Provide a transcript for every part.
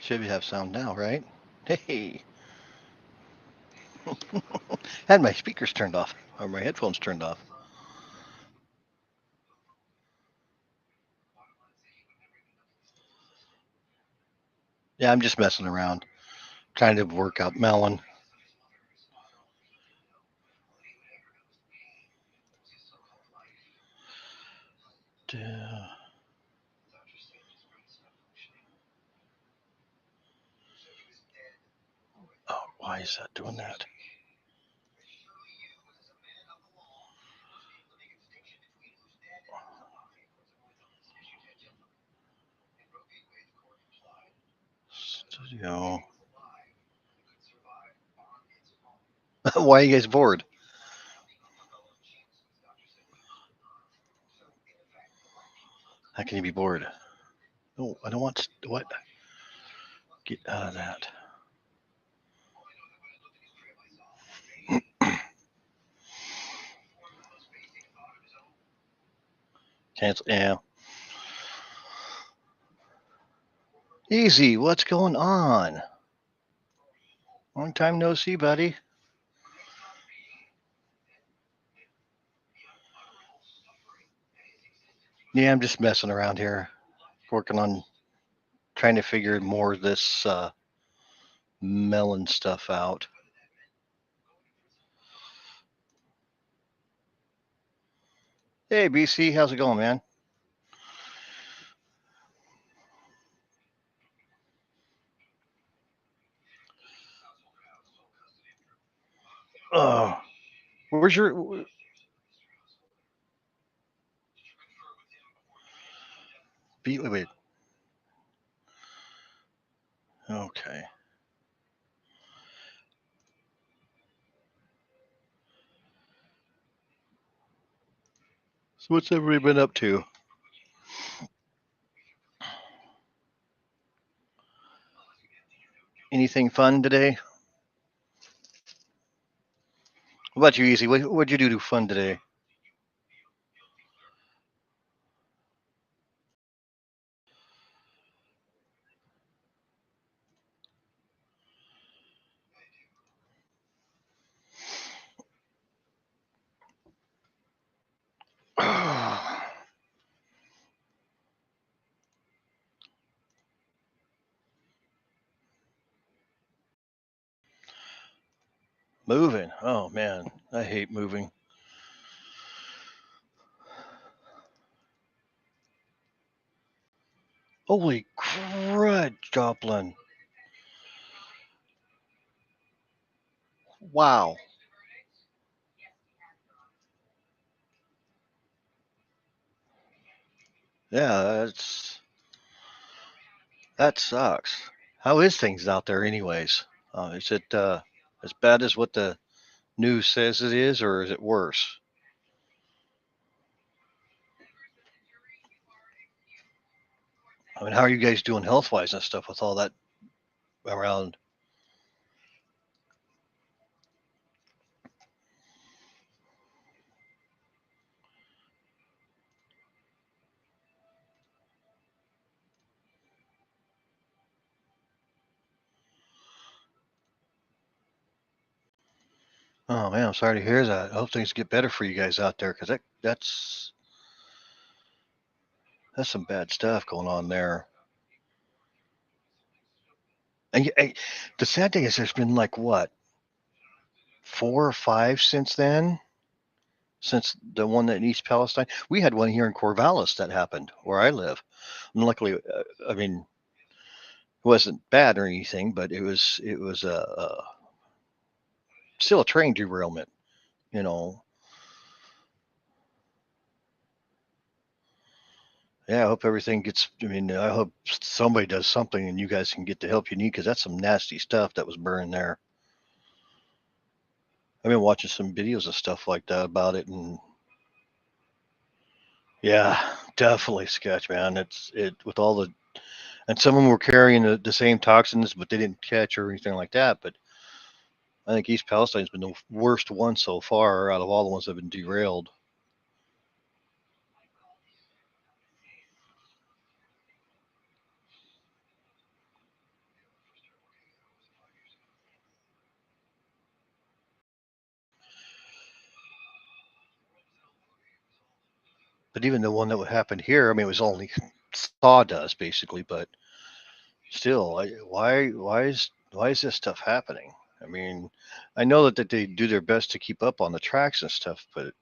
Should have sound now, right? Hey, had my speakers turned off or my headphones turned off. Yeah, I'm just messing around, trying to work out Melon. Uh, Oh, why is that doing that? Studio. Why are you guys bored? How can you be bored? No, I don't want what. Get out of that. Cancel. Yeah. Easy. What's going on? Long time no see, buddy. Yeah, I'm just messing around here, working on trying to figure more of this melon stuff out. Hey, BC, how's it going, man? Oh, where's your? Wait, wait. Okay. So what's everybody been up to? Anything fun today? What about you, Easy? What'd you do to fun today? Moving. Oh man, I hate moving. Holy crud, Joplin! Wow. Yeah, that sucks. How is things out there, anyways? Is it as bad as what the news says it is, or is it worse? I mean, how are you guys doing health wise and stuff with all that around? Oh man, I'm sorry to hear that. I hope things get better for you guys out there, because that's some bad stuff going on there. And the sad thing is, there's been like what, 4 or 5 since then, since the one in East Palestine. We had one here in Corvallis that happened where I live. And luckily, I mean, it wasn't bad or anything, but it was still a train derailment. You know. Yeah, I hope everything gets. I mean, I hope somebody does something and you guys can get the help you need, because that's some nasty stuff that was burned there. I've been watching some videos of stuff like that about it, and yeah, definitely sketch, man. It's it with all the, and some of them were carrying the same toxins, but they didn't catch or anything like that. But I think East Palestine's been the worst one so far out of all the ones that have been derailed. But even the one that would happen here, I mean, it was only sawdust basically, but still, why is this stuff happening? I mean, I know that they do their best to keep up on the tracks and stuff, but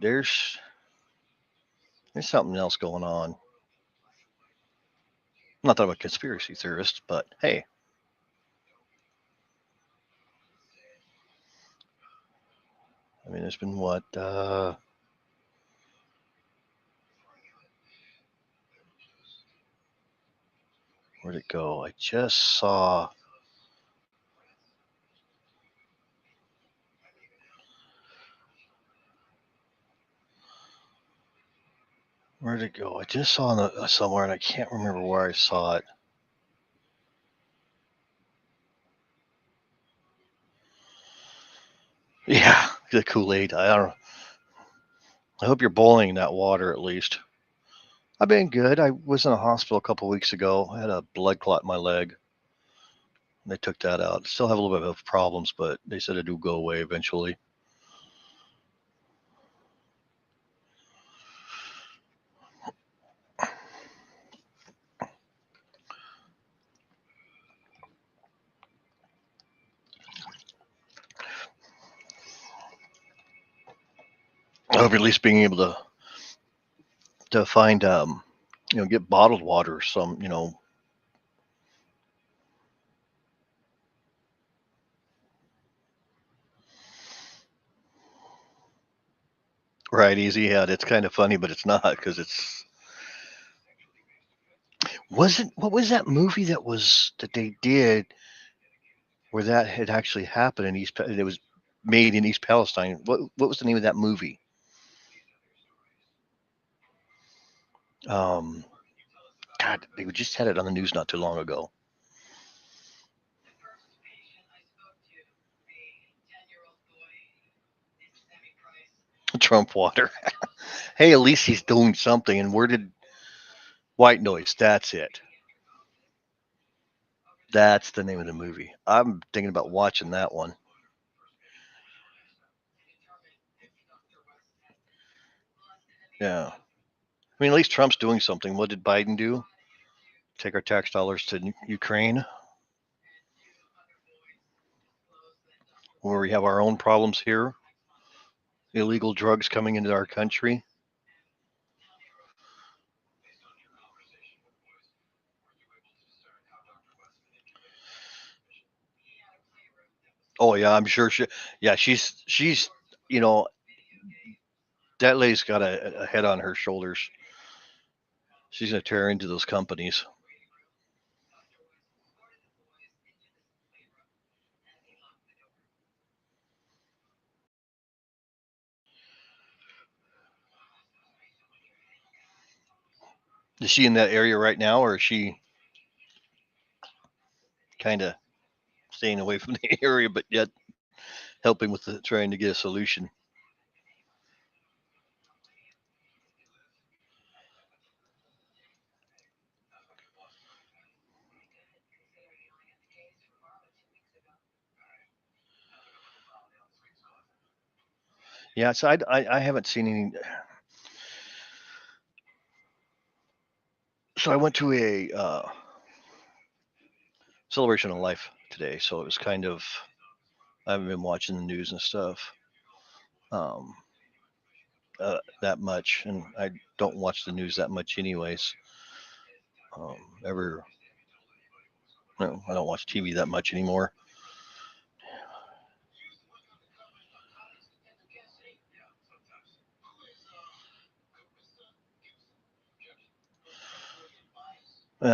there's there's something else going on. Not that I'm a conspiracy theorist, but hey, I mean, there's been what? Where'd it go? I just saw. Where'd it go? I just saw somewhere, and I can't remember where I saw it. Yeah, the Kool-Aid. I don't know. I hope you're boiling that water at least. I've been good. I was in a hospital a couple weeks ago. I had a blood clot in my leg. They took that out. Still have a little bit of problems, but they said it do go away eventually. I hope at least being able to find get bottled water or some right easy. Yeah, it's kind of funny, but it's not because it's wasn't what was that movie that they did where that had actually happened in it was made in East Palestine. What was the name of that movie? Um, God, they just had it on the news not too long ago. Trump water. Hey, at least he's doing something. And where did White Noise? That's it. That's the name of the movie. I'm thinking about watching that one. Yeah. I mean, at least Trump's doing something. What did Biden do? Take our tax dollars to Ukraine, where we have our own problems here. Illegal drugs coming into our country. Oh yeah, I'm sure she. Yeah, she's you know that lady's got a head on her shoulders. She's gonna tear into those companies. Is she in that area right now, or is she kind of staying away from the area, but yet helping with trying to get a solution? Yeah, so I haven't seen any. So I went to a celebration of life today, so it was kind of I haven't been watching the news and stuff um, that much, and I don't watch the news that much anyways. Ever, no, I don't watch TV that much anymore.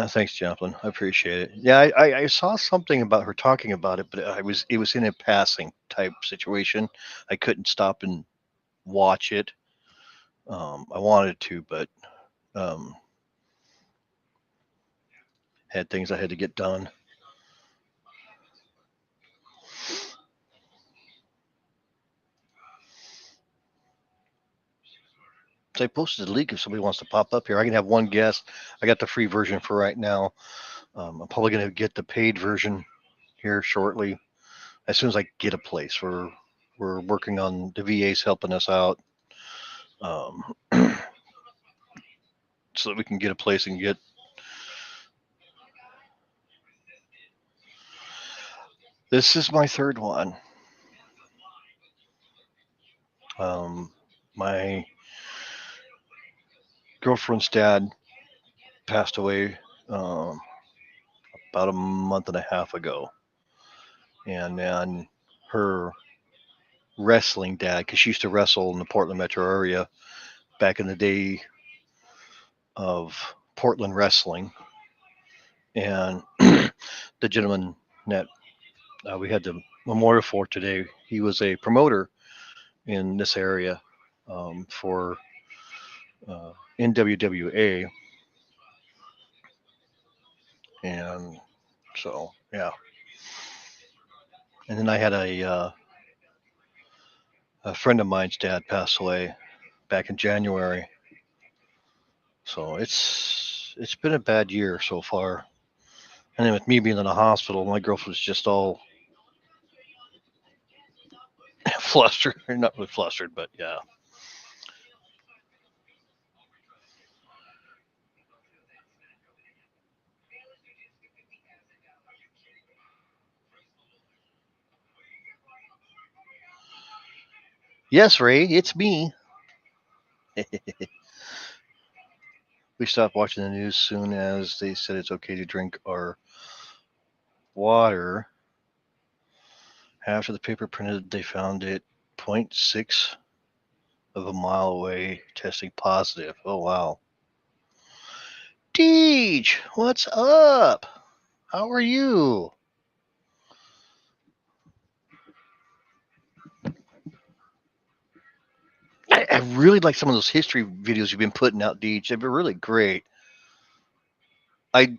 Thanks, Joplin. I appreciate it. Yeah, I saw something about her talking about it, but it was in a passing type situation. I couldn't stop and watch it. I wanted to, but um, had things I had to get done. So I posted the link if somebody wants to pop up here. I can have one guest. I got the free version for right now. I'm probably going to get the paid version here shortly as soon as I get a place. We're working on the VA's helping us out. Um, so that we can get a place and get. This is my third one. My girlfriend's dad passed away about a month and a half ago, and then her wrestling dad, because she used to wrestle in the Portland metro area back in the day of Portland wrestling, and the gentleman that we had the memorial for today, he was a promoter in this area for NWWA, and so yeah. And then I had a friend of mine's dad pass away back in January, so it's been a bad year so far. And then with me being in the hospital, my girlfriend's just all flustered. Not really flustered, but yeah. Yes, Ray, it's me. We stopped watching the news soon as they said it's okay to drink our water. After the paper printed, they found it 0.6 of a mile away, testing positive. Oh, wow. Deej, what's up? How are you? I really like some of those history videos you've been putting out, Deej. They've been really great. I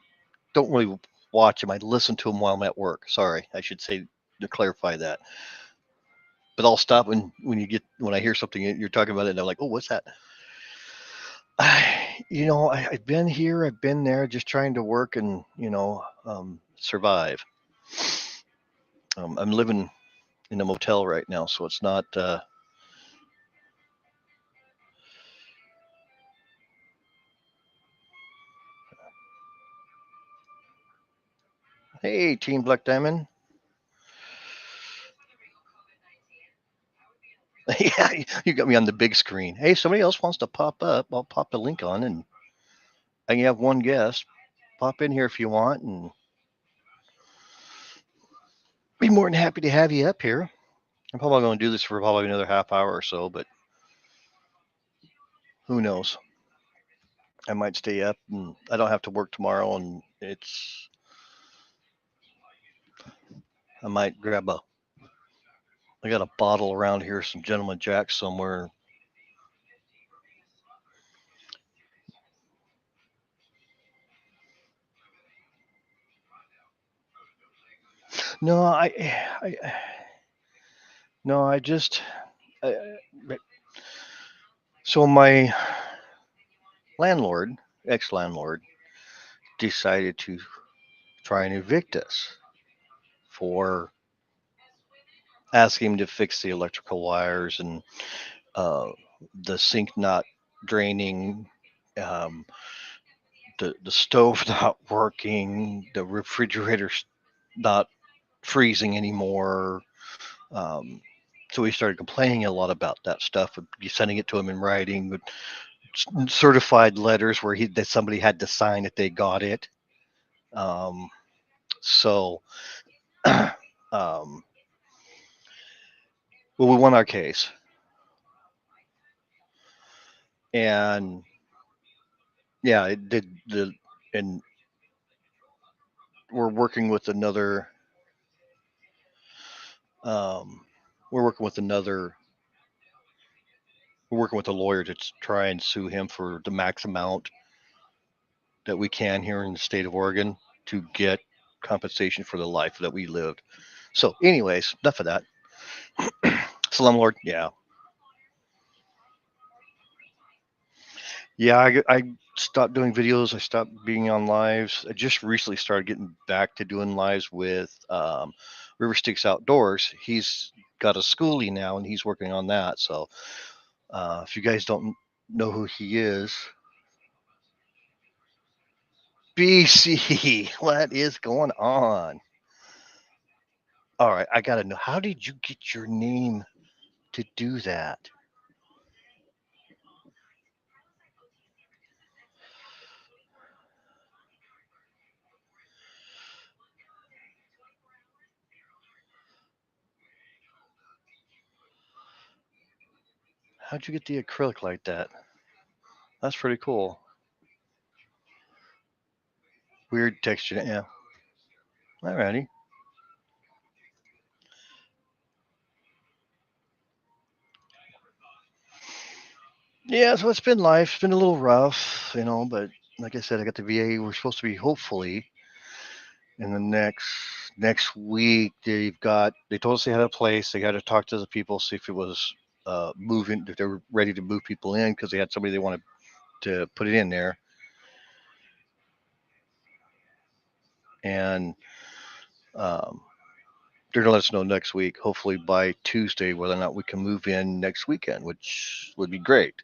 don't really watch them. I listen to them while I'm at work. Sorry, I should say to clarify that. But I'll stop when I hear something you're talking about it, and I'm like, oh, what's that? I've been here, I've been there, just trying to work and survive. I'm living in a motel right now, so it's not. Hey, Team Black Diamond. Yeah, you got me on the big screen. Hey, somebody else wants to pop up. I'll pop the link on, and I can have one guest. Pop in here if you want, and be more than happy to have you up here. I'm probably going to do this for probably another half hour or so, but who knows? I might stay up, and I don't have to work tomorrow, and I might grab I got a bottle around here, some Gentleman Jack somewhere. No, I no, I just. I, so my landlord, ex-landlord, decided to try and evict us for asking him to fix the electrical wires and the sink not draining, um, the stove not working, the refrigerator not freezing anymore. Um, so we started complaining a lot about that stuff, sending it to him in writing, with certified letters where that somebody had to sign that they got it. So, well, we won our case, and yeah, it did and we're working with another. Um, we're working with another. We're working with a lawyer to try and sue him for the max amount that we can here in the state of Oregon to get compensation for the life that we lived. So, anyways, enough of that. Slumlord, yeah, yeah. I stopped doing videos. I stopped being on lives. I just recently started getting back to doing lives with River Sticks Outdoors. He's got a schoolie now, and he's working on that. So, if you guys don't know who he is, BC, what is going on? All right, I gotta know. How did you get your name to do that? How'd you get the acrylic like that? That's pretty cool. Weird texture, yeah. Alrighty. Yeah, so it's been life. It's been a little rough, but like I said, I got the VA. We're supposed to be hopefully in the next week. They told us they had a place. They got to talk to the people, see if it was moving, if they were ready to move people in because they had somebody they wanted to put it in there. And um, they're gonna let us know next week, hopefully by Tuesday, whether or not we can move in next weekend, which would be great.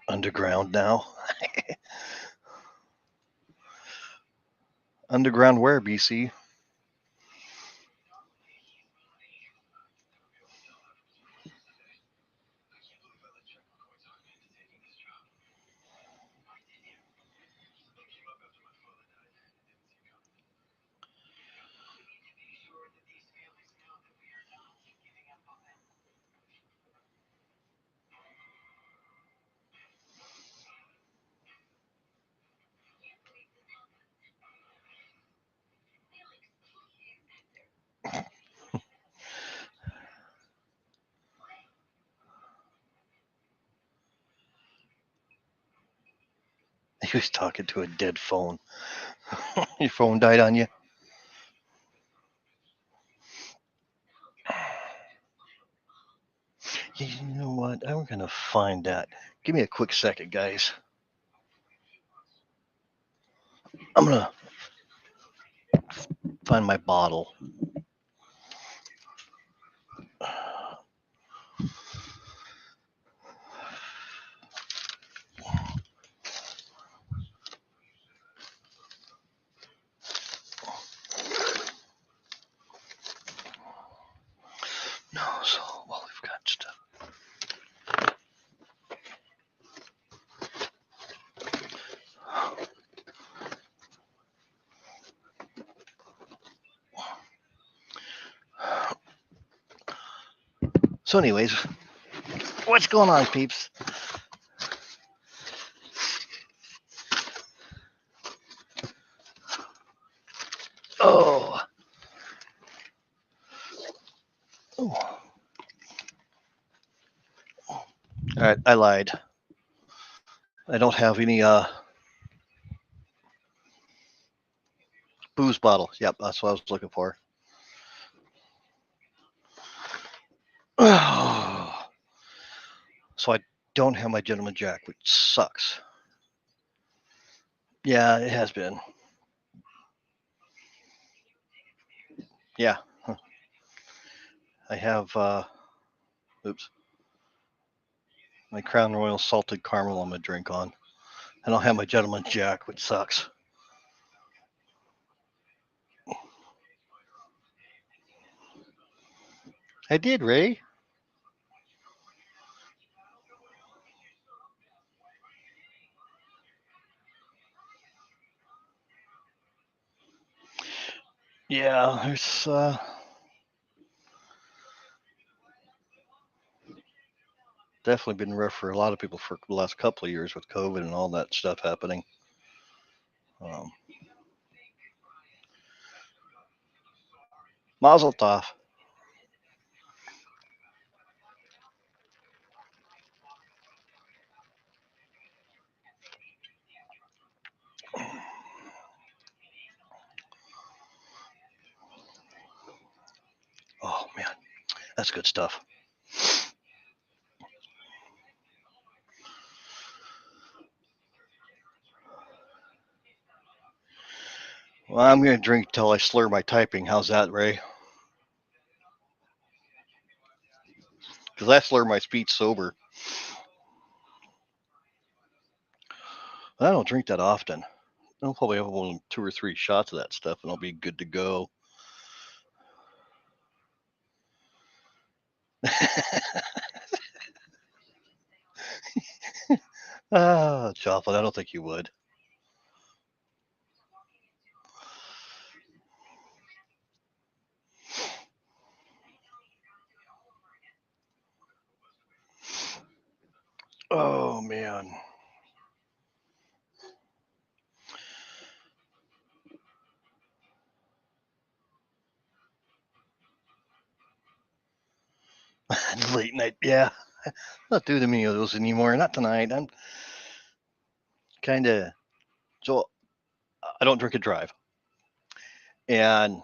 Underground now. Underground where, BC? He was talking to a dead phone. Your phone died on you? You know what? I'm gonna find that. Give me a quick second, guys. I'm gonna find my bottle. No, so well, we've got stuff. So, anyways, what's going on, peeps? Oh, oh. All right, I lied. I don't have any booze bottle. Yep, that's what I was looking for. So I don't have my Gentleman Jack, which sucks. Yeah, it has been. Yeah, I have. Oops, my Crown Royal salted caramel I'm gonna drink on. I don't have my Gentleman Jack, which sucks. I did, Ray. Yeah, there's definitely been rough for a lot of people for the last couple of years with COVID and all that stuff happening. Um, Mazel tov. Oh man, that's good stuff. Well, I'm gonna drink till I slur my typing. How's that, Ray? because I slur my speech sober. I don't drink that often. I'll probably have one, 2 or 3 shots of that stuff, and I'll be good to go. Chocolate. I don't think you would. Oh man. Late night. Yeah. Not doing many of those anymore. Not tonight. I'm kind of so I don't drink and drive, and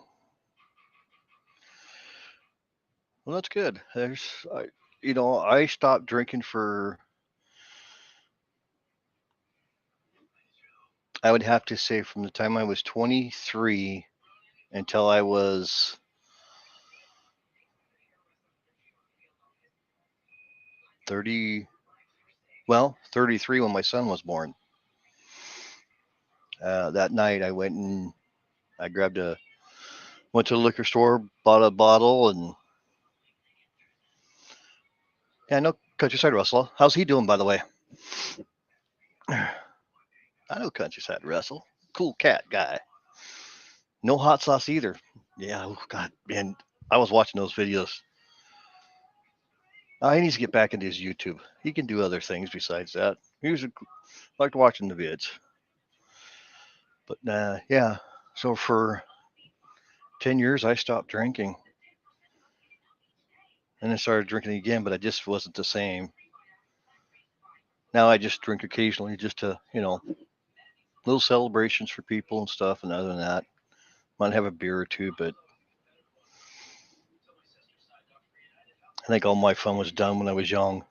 well, that's good. I stopped drinking for. I would have to say from the time I was 23 until I was 30. Well, 33 when my son was born. That night I went and I went to the liquor store, bought a bottle, and yeah, I know Countryside Russell. How's he doing, by the way? I know Countryside Russell. Cool cat guy. No hot sauce either. Yeah, oh God, man. I was watching those videos. He needs to get back into his YouTube. He can do other things besides that. Liked watching the vids. But yeah. So for 10 years, I stopped drinking. And I started drinking again, but I just wasn't the same. Now I just drink occasionally just to, little celebrations for people and stuff. And other than that, might have a beer or two, but I think all my fun was done when I was young.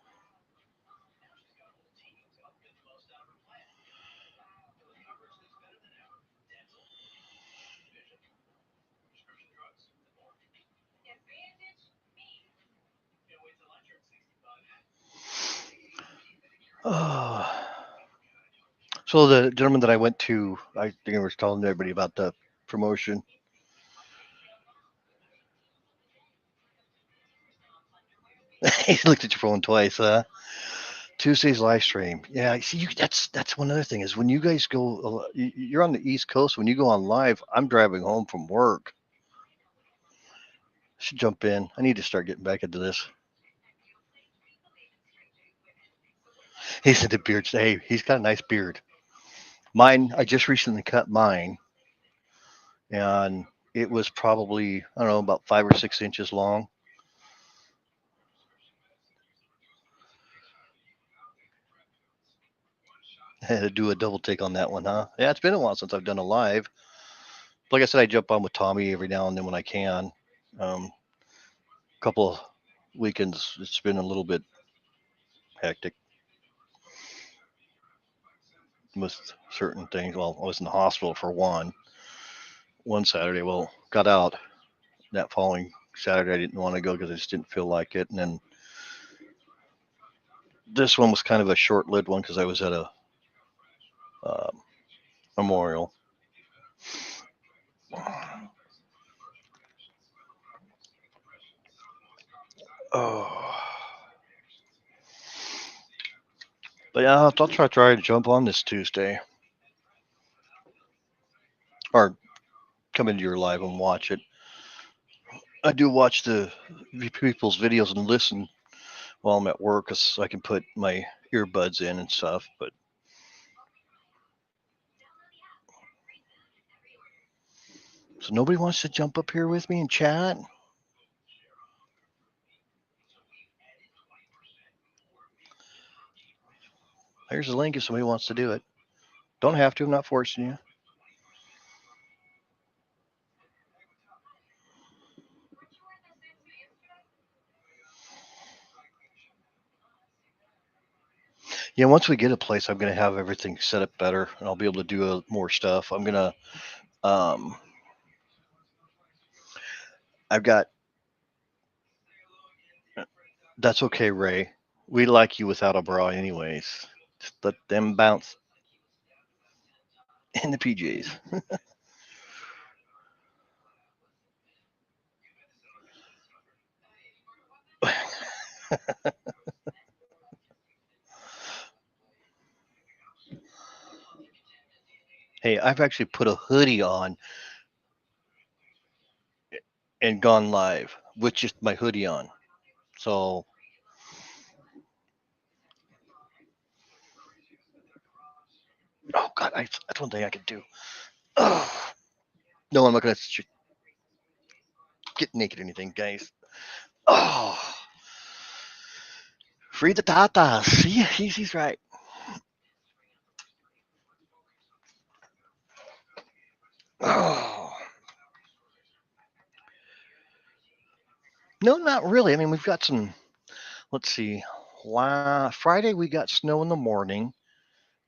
Oh. So the gentleman that I went to, I think I was telling everybody about the promotion. He looked at your phone twice. Tuesday's live stream. Yeah, see, that's one other thing is when you guys go, you're on the East Coast. When you go on live, I'm driving home from work. I should jump in. I need to start getting back into this. He's into beards. Hey, he's got a nice beard. Mine, I just recently cut mine, and it was probably I don't know about 5 or 6 inches long. I had to do a double take on that one, huh? Yeah, it's been a while since I've done a live. Like I said, I jump on with Tommy every now and then when I can. Couple of weekends, it's been a little bit hectic with certain things. Well, I was in the hospital for one Saturday. Well, got out that following Saturday. I didn't want to go because I just didn't feel like it. And then this one was kind of a short-lived one because I was at a memorial. Oh, but yeah, I'll try to jump on this Tuesday or come into your live and watch it. I do watch the people's videos and listen while I'm at work, cause I can put my earbuds in and stuff. But so nobody wants to jump up here with me and chat. There's a link if somebody wants to do it. Don't have to. I'm not forcing you. Yeah, once we get a place, I'm gonna have everything set up better, and I'll be able to do more stuff. Um, I've got That's okay, Ray. We like you without a bra, anyways. Just let them bounce in the PJs. Hey, I've actually put a hoodie on and gone live with just my hoodie on. So, oh God, that's one thing I could do. Oh, no, I'm not gonna get naked or anything, guys. Oh, free the tatas. See, he's right. Oh, no, not really. I mean, we've got some. Let's see. Friday we got snow in the morning,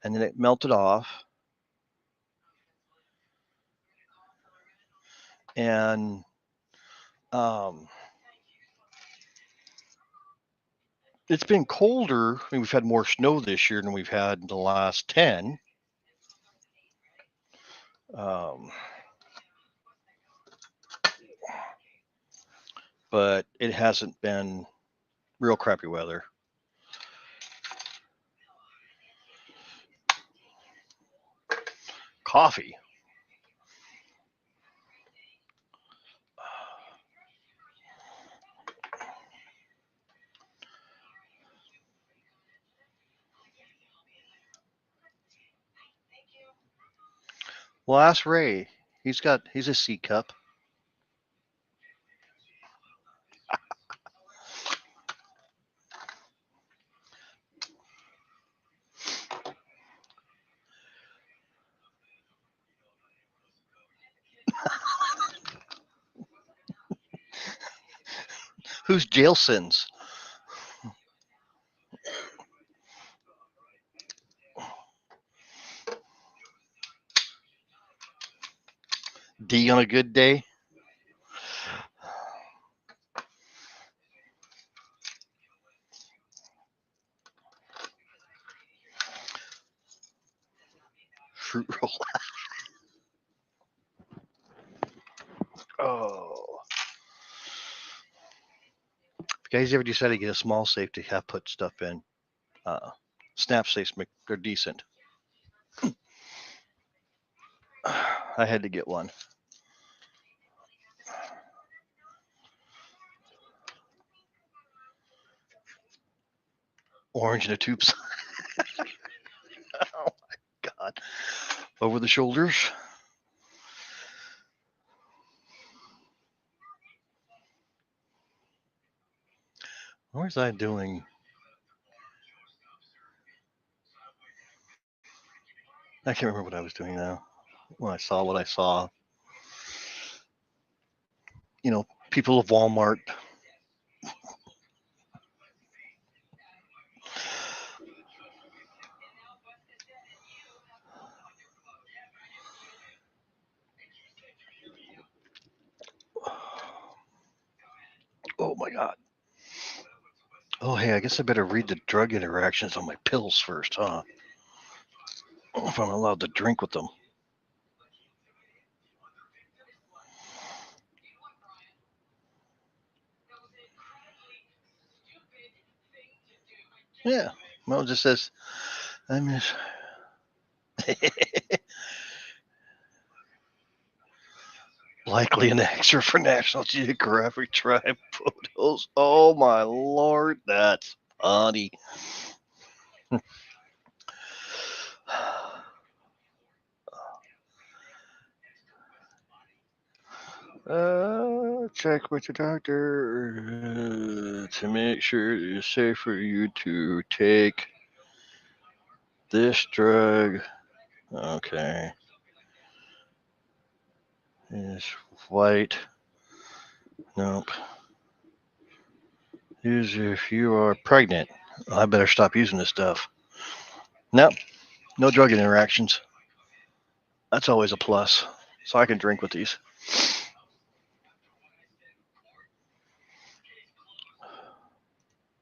and then it melted off. And um, it's been colder. I mean, we've had more snow this year than we've had in the last 10. Um, but it hasn't been real crappy weather. Coffee. Well, ask Ray. He's a C cup. Who's Jailsons? D on a good day. Fruit roll. Oh. If you guys ever decide to get a small safe to have put stuff in, uh, snap safes, they're decent. I had to get one. Orange in a tube. Oh my God. Over the shoulders. What was I doing? I can't remember what I was doing now. When I saw what I saw. People of Walmart. Oh my God. Oh, hey, I guess I better read the drug interactions on my pills first, huh? If I'm allowed to drink with them. Yeah. Well, it just says, I'm just. Likely an extra for National Geographic tribe photos. Oh my lord, that's funny. Check with your doctor to make sure it's safe for you to take this drug. Okay. Is white. Nope. Use if you are pregnant. I better stop using this stuff. Nope. No drug interactions. That's always a plus. So I can drink with these.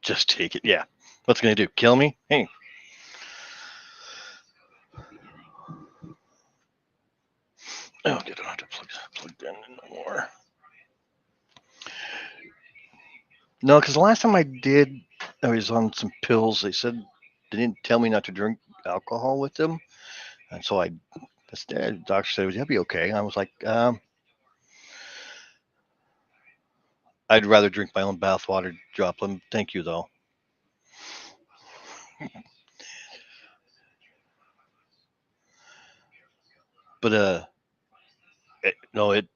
Just take it. Yeah. What's it going to do? Kill me? Hey. Oh, I don't have to plug that in no more. No, because the last time I did, I was on some pills. They said they didn't tell me not to drink alcohol with them, and so the doctor said that'd be okay. I was like, I'd rather drink my own bathwater, Joplin. Thank you, though. But no, it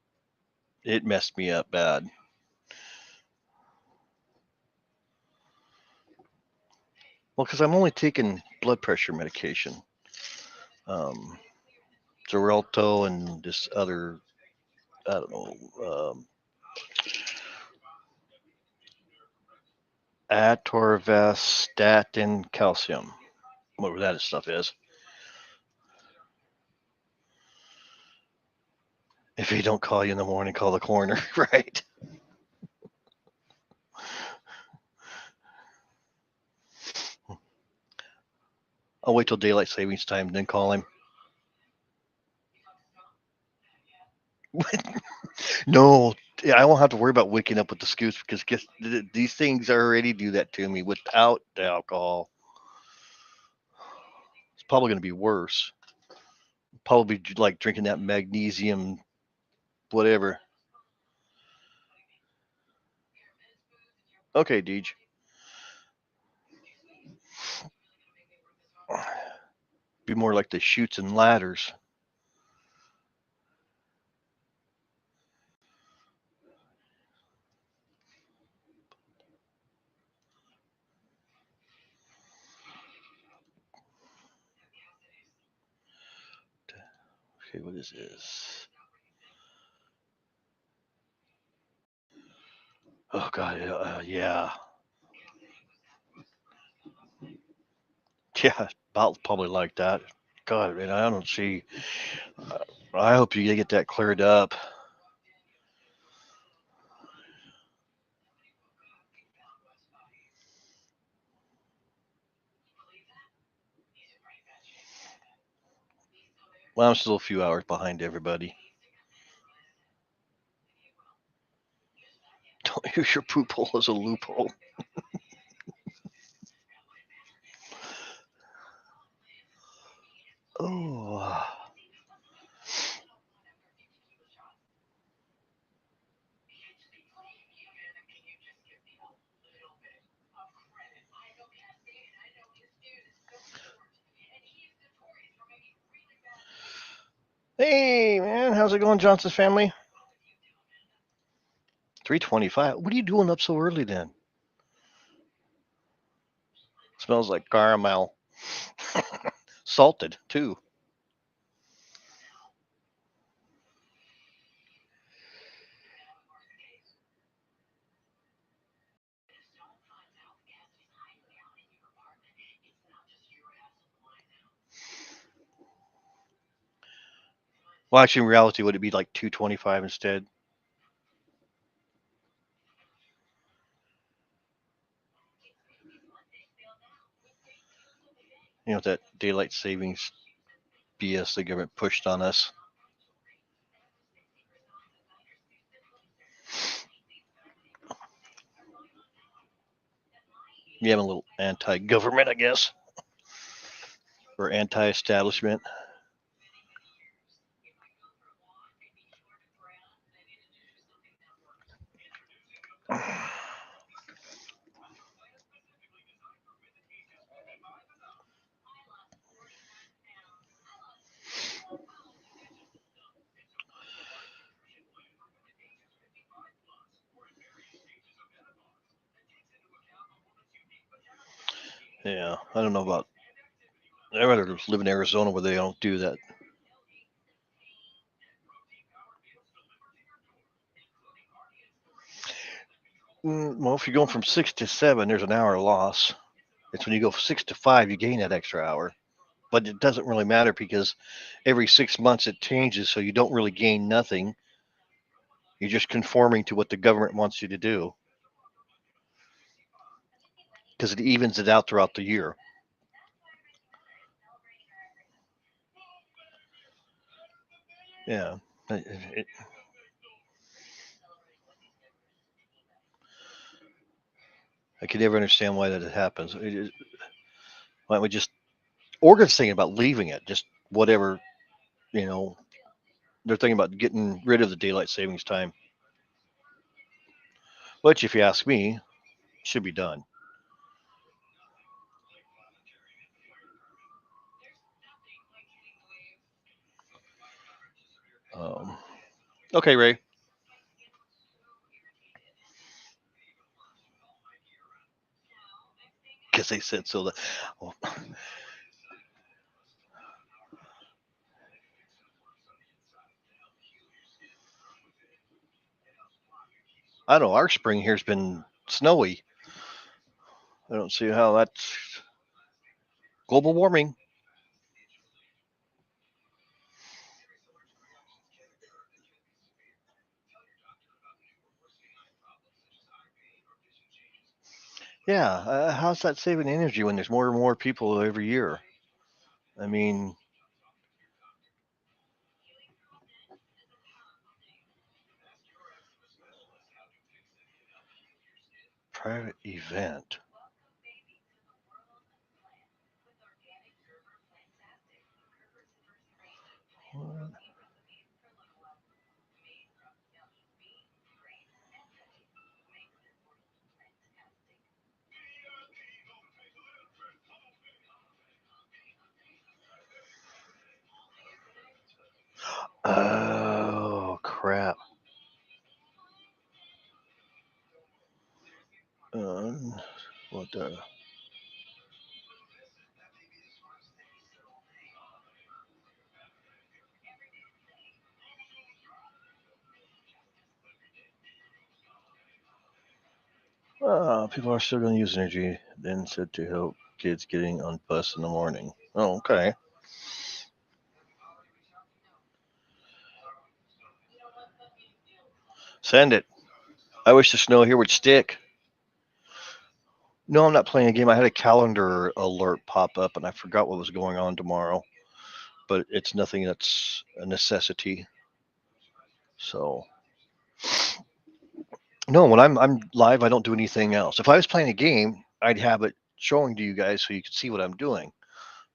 messed me up bad. Well, because I'm only taking blood pressure medication, um, Xarelto, and this other, I don't know, atorvastatin calcium, whatever that stuff is. If he don't call you in the morning, call the coroner, right? I'll wait till daylight savings time, then call him. No, I won't have to worry about waking up with the scoots because these things already do that to me without the alcohol. It's probably going to be worse. Probably like drinking that magnesium, whatever. Okay, Deej. Be more like the chutes and ladders. Okay, what is this? Oh God, yeah, yeah. About probably like that. God, man, I don't see. I hope you get that cleared up. Well, I'm still a few hours behind everybody. Don't use your poop hole as a loophole. Oh. Hey, man, how's it going, Johnson's family? 3:25. What are you doing up so early then? Smells like caramel. Salted, too. Well, actually, in reality, would it be like 2:25 instead? You know, that daylight savings BS the government pushed on us. You have a little anti-government, I guess, or anti-establishment. Yeah, I don't know about. I'd rather live in Arizona where they don't do that. Well, if you're going from 6 to 7, there's an hour loss. It's when you go 6 to 5, you gain that extra hour. But it doesn't really matter because every 6 months it changes, so you don't really gain nothing. You're just conforming to what the government wants you to do. because it evens it out throughout the year. Yeah. I can never understand why that happens. Why don't we just Oregon's thinking about leaving it, just whatever, you know, they're thinking about getting rid of the daylight savings time, which, if you ask me, should be done. Um, okay, Ray, because they said so. Well, I don't know. Our spring here's been snowy. I don't see how that's global warming. Yeah, how's that saving energy when there's more and more people every year? I mean, private event. What? Oh crap! What the? People are still going to use energy. Then said to help kids getting on bus in the morning. Oh, okay. Send it. I wish the snow here would stick. No, I'm not playing a game. I had a calendar alert pop up, and I forgot what was going on tomorrow. But it's nothing that's a necessity. So no, when I'm live, I don't do anything else. If I was playing a game, I'd have it showing to you guys so you could see what I'm doing.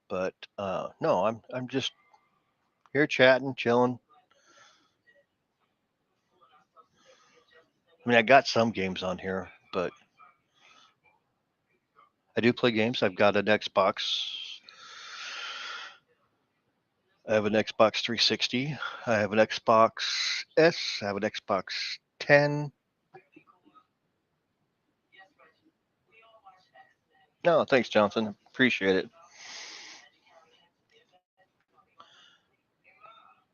But no, I'm just here chatting, chilling. I mean, I got some games on here, but I do play games. I've got an Xbox. I have an Xbox 360. I have an Xbox S. I have an Xbox 10. No, thanks, Johnson. Appreciate it.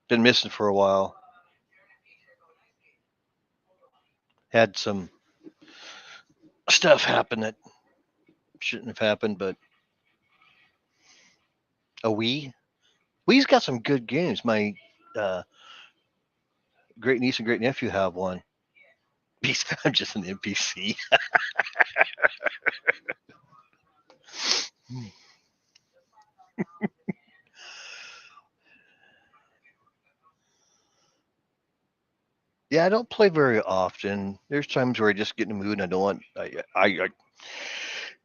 Been missing for a while. Had some stuff happen that shouldn't have happened, but a Wii. Wii's got some good games. My uh, great niece and great nephew have one. I'm just an NPC. Yeah, I don't play very often. There's times where I just get in the mood and I don't want. I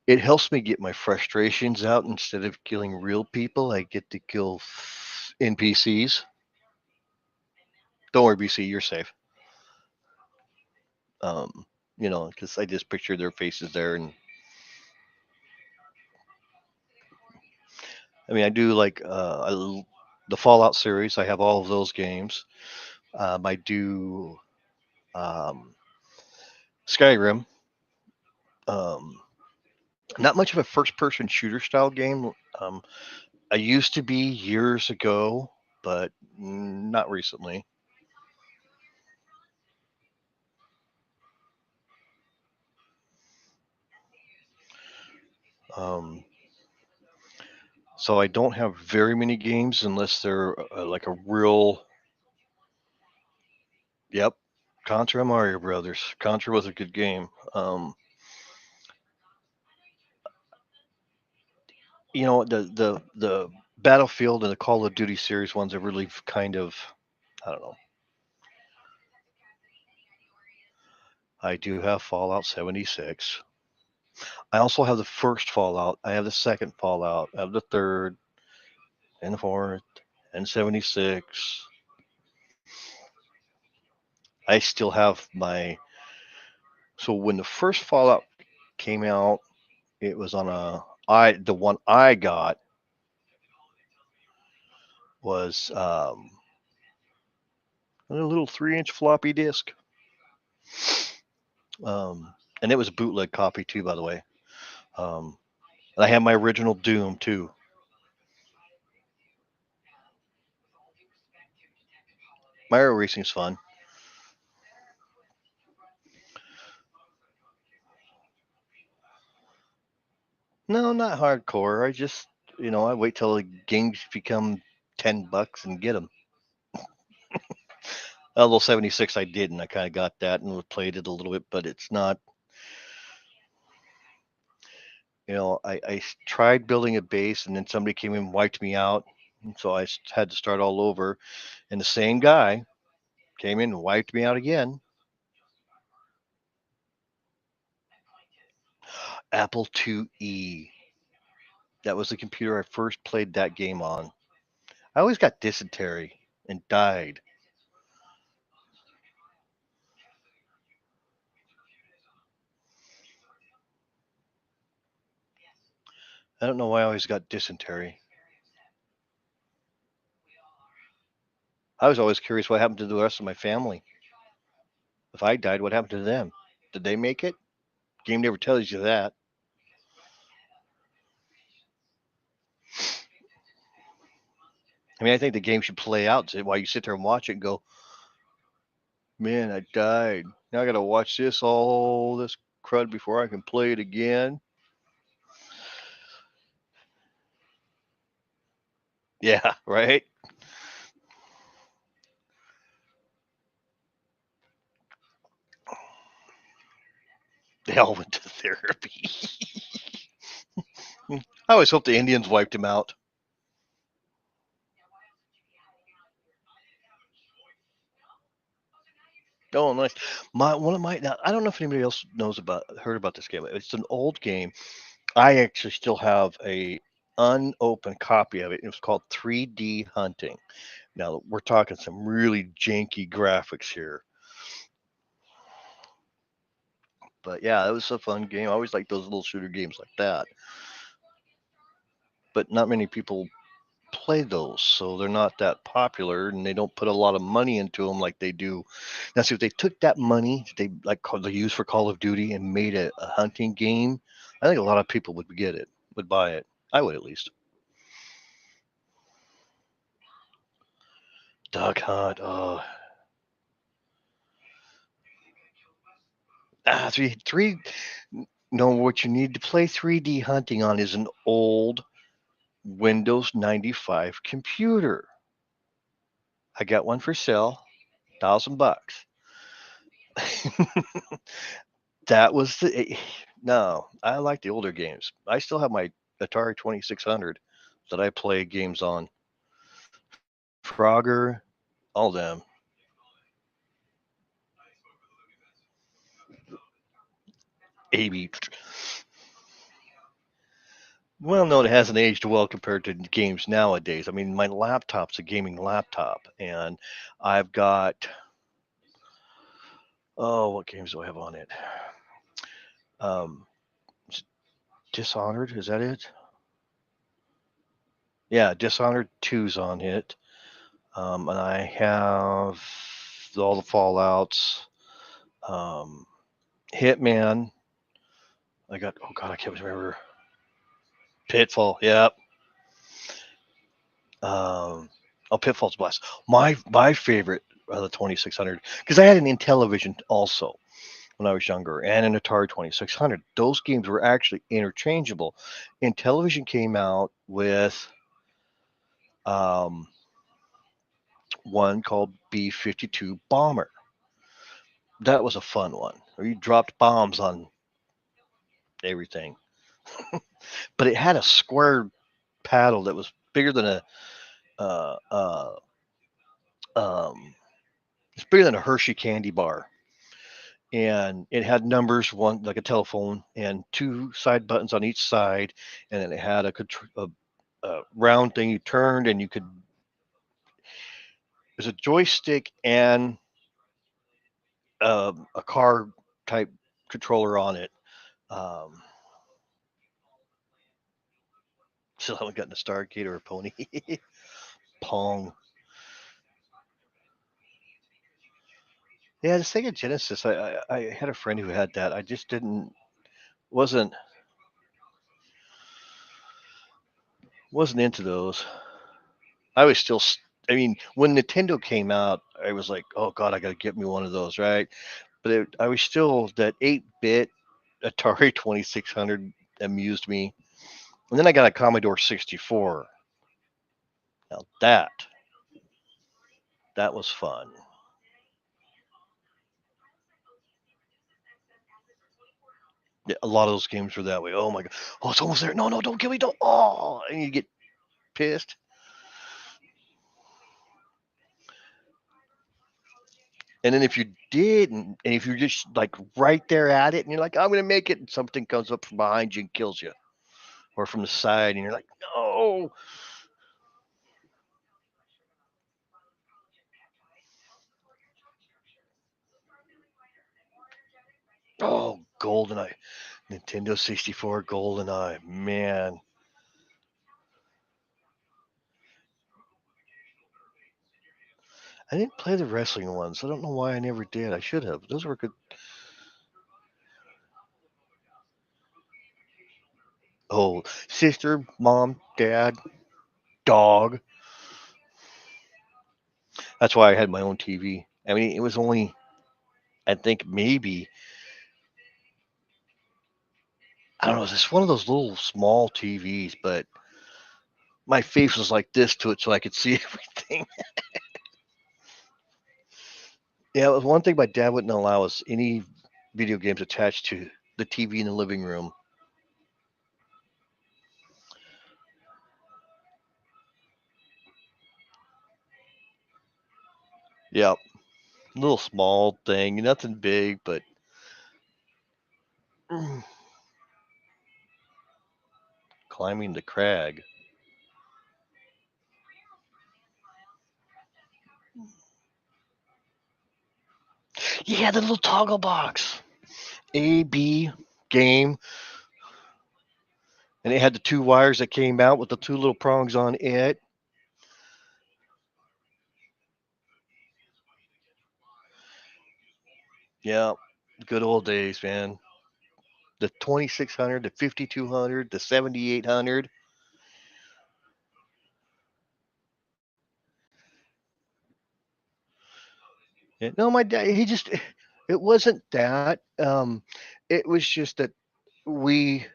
it helps me get my frustrations out instead of killing real people. I get to kill NPCs. Don't worry, BC, you're safe. Um, because I just picture their faces there, and I mean, I do like the Fallout series. I have all of those games. I do um, Skyrim. Um, Not much of a first-person shooter style game. Um, I used to be years ago, but not recently. Um, so I don't have very many games unless they're like a real. Yep, Contra Mario Brothers. Contra was a good game. You know, the Battlefield and the Call of Duty series ones are really kind of, I don't know. I do have Fallout 76. I also have the first Fallout. I have the second Fallout. I have the third and the fourth and 76. I still have my. So when the first Fallout came out, it was on the one I got was a little 3-inch floppy disk. And it was a bootleg copy too, by the way. Um, and I have my original Doom too. Mario Racing's fun. No, not hardcore. I just, I wait till the games become $10 and get them. Although 76 I didn't. I kind of got that and played it a little bit, but it's not, I tried building a base and then somebody came in and wiped me out. And so I had to start all over. And the same guy came in and wiped me out again. Apple IIe. That was the computer I first played that game on. I always got dysentery and died. I don't know why I always got dysentery. I was always curious what happened to the rest of my family. If I died, what happened to them? Did they make it? Game never tells you that. I mean, I think the game should play out while you sit there and watch it and go, man, I died. Now I got to watch all this crud before I can play it again. Yeah, right? They all went to therapy. I always hope the Indians wiped him out. Oh, nice. One of my now, I don't know if anybody else heard about this game. It's an old game. I actually still have a unopened copy of it. It was called 3D Hunting. Now we're talking some really janky graphics here, but yeah, it was a fun game. I always like those little shooter games like that. But not many people play those, so they're not that popular, and they don't put a lot of money into them like they do. Now, see if they took that money they use for Call of Duty and made a hunting game, I think a lot of people would buy it. I would at least. Duck Hunt. Oh, three. No, what you need to play 3D hunting on is an old Windows 95 computer. I got one for sale, $1,000. That was no. I like the older games. I still have my Atari 2600 that I play games on. Frogger, all them. AB. Well, no, it hasn't aged well compared to games nowadays. I mean, my laptop's a gaming laptop, and I've got what games do I have on it? Um, Dishonored, is that it? Yeah, Dishonored 2's on it. And I have all the Fallouts. Um, Hitman. I got, oh God, I can't remember. Pitfall, yep. Pitfall's Blast. My favorite the 2600 because I had an Intellivision also when I was younger and an Atari 2600. Those games were actually interchangeable. Intellivision came out with um, one called B-52 Bomber. That was a fun one. Where you dropped bombs on everything, but it had a square paddle that was bigger than a uh, uh, um, it's bigger than a Hershey candy bar, and it had numbers, one like a telephone, and two side buttons on each side, and then it had a round thing you turned, and you could. There's a joystick and a car type controller on it. Um, Still haven't gotten a Stargate or a Pony. Pong. Yeah, the Sega Genesis. I had a friend who had that. I just wasn't wasn't into those. I was still. I mean, when Nintendo came out, I was like, oh god, I got to get me one of those, right? But I was still that 8-bit Atari 2600 amused me, and then I got a Commodore 64. Now that was fun. Yeah, a lot of those games were that way. Oh my god! Oh, it's almost there. No, no, don't kill me! Don't! Oh, and you get pissed. And then if you didn't, and if you're just like right there at it, and you're like, I'm gonna make it, and something comes up from behind you and kills you, or from the side, and you're like, no. Oh, GoldenEye, Nintendo 64 GoldenEye, man. I didn't play the wrestling ones. I don't know why I never did. I should have. Those were good. Oh, sister, mom, dad, dog. That's why I had my own TV. I mean, it was only, I think maybe, I don't know, it's one of those little small TVs, but my face was like this to it so I could see everything. Yeah, it was one thing my dad wouldn't allow us any video games attached to the TV in the living room. Yeah, little small thing, nothing big, but climbing the crag. Yeah, the little toggle box. A, B, game. And it had the two wires that came out with the two little prongs on it. Yeah, good old days, man. The 2600, the 5200, the 7800. Yeah, no, my dad, it wasn't that. It was just that we,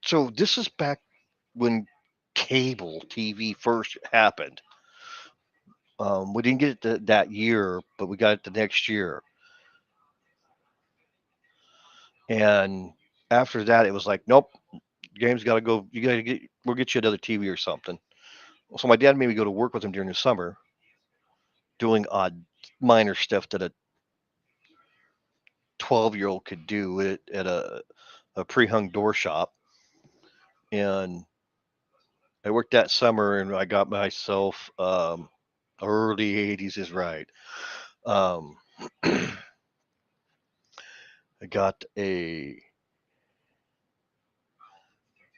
so this is back when cable TV first happened. We didn't get it that year, but we got it the next year. And after that, it was like, nope, game's got to go. You got to we'll get you another TV or something. So my dad made me go to work with him during the summer, doing odd, minor stuff that a 12-year-old could do at a pre-hung door shop. And I worked that summer, and I got myself early '80s is right. Um, I got a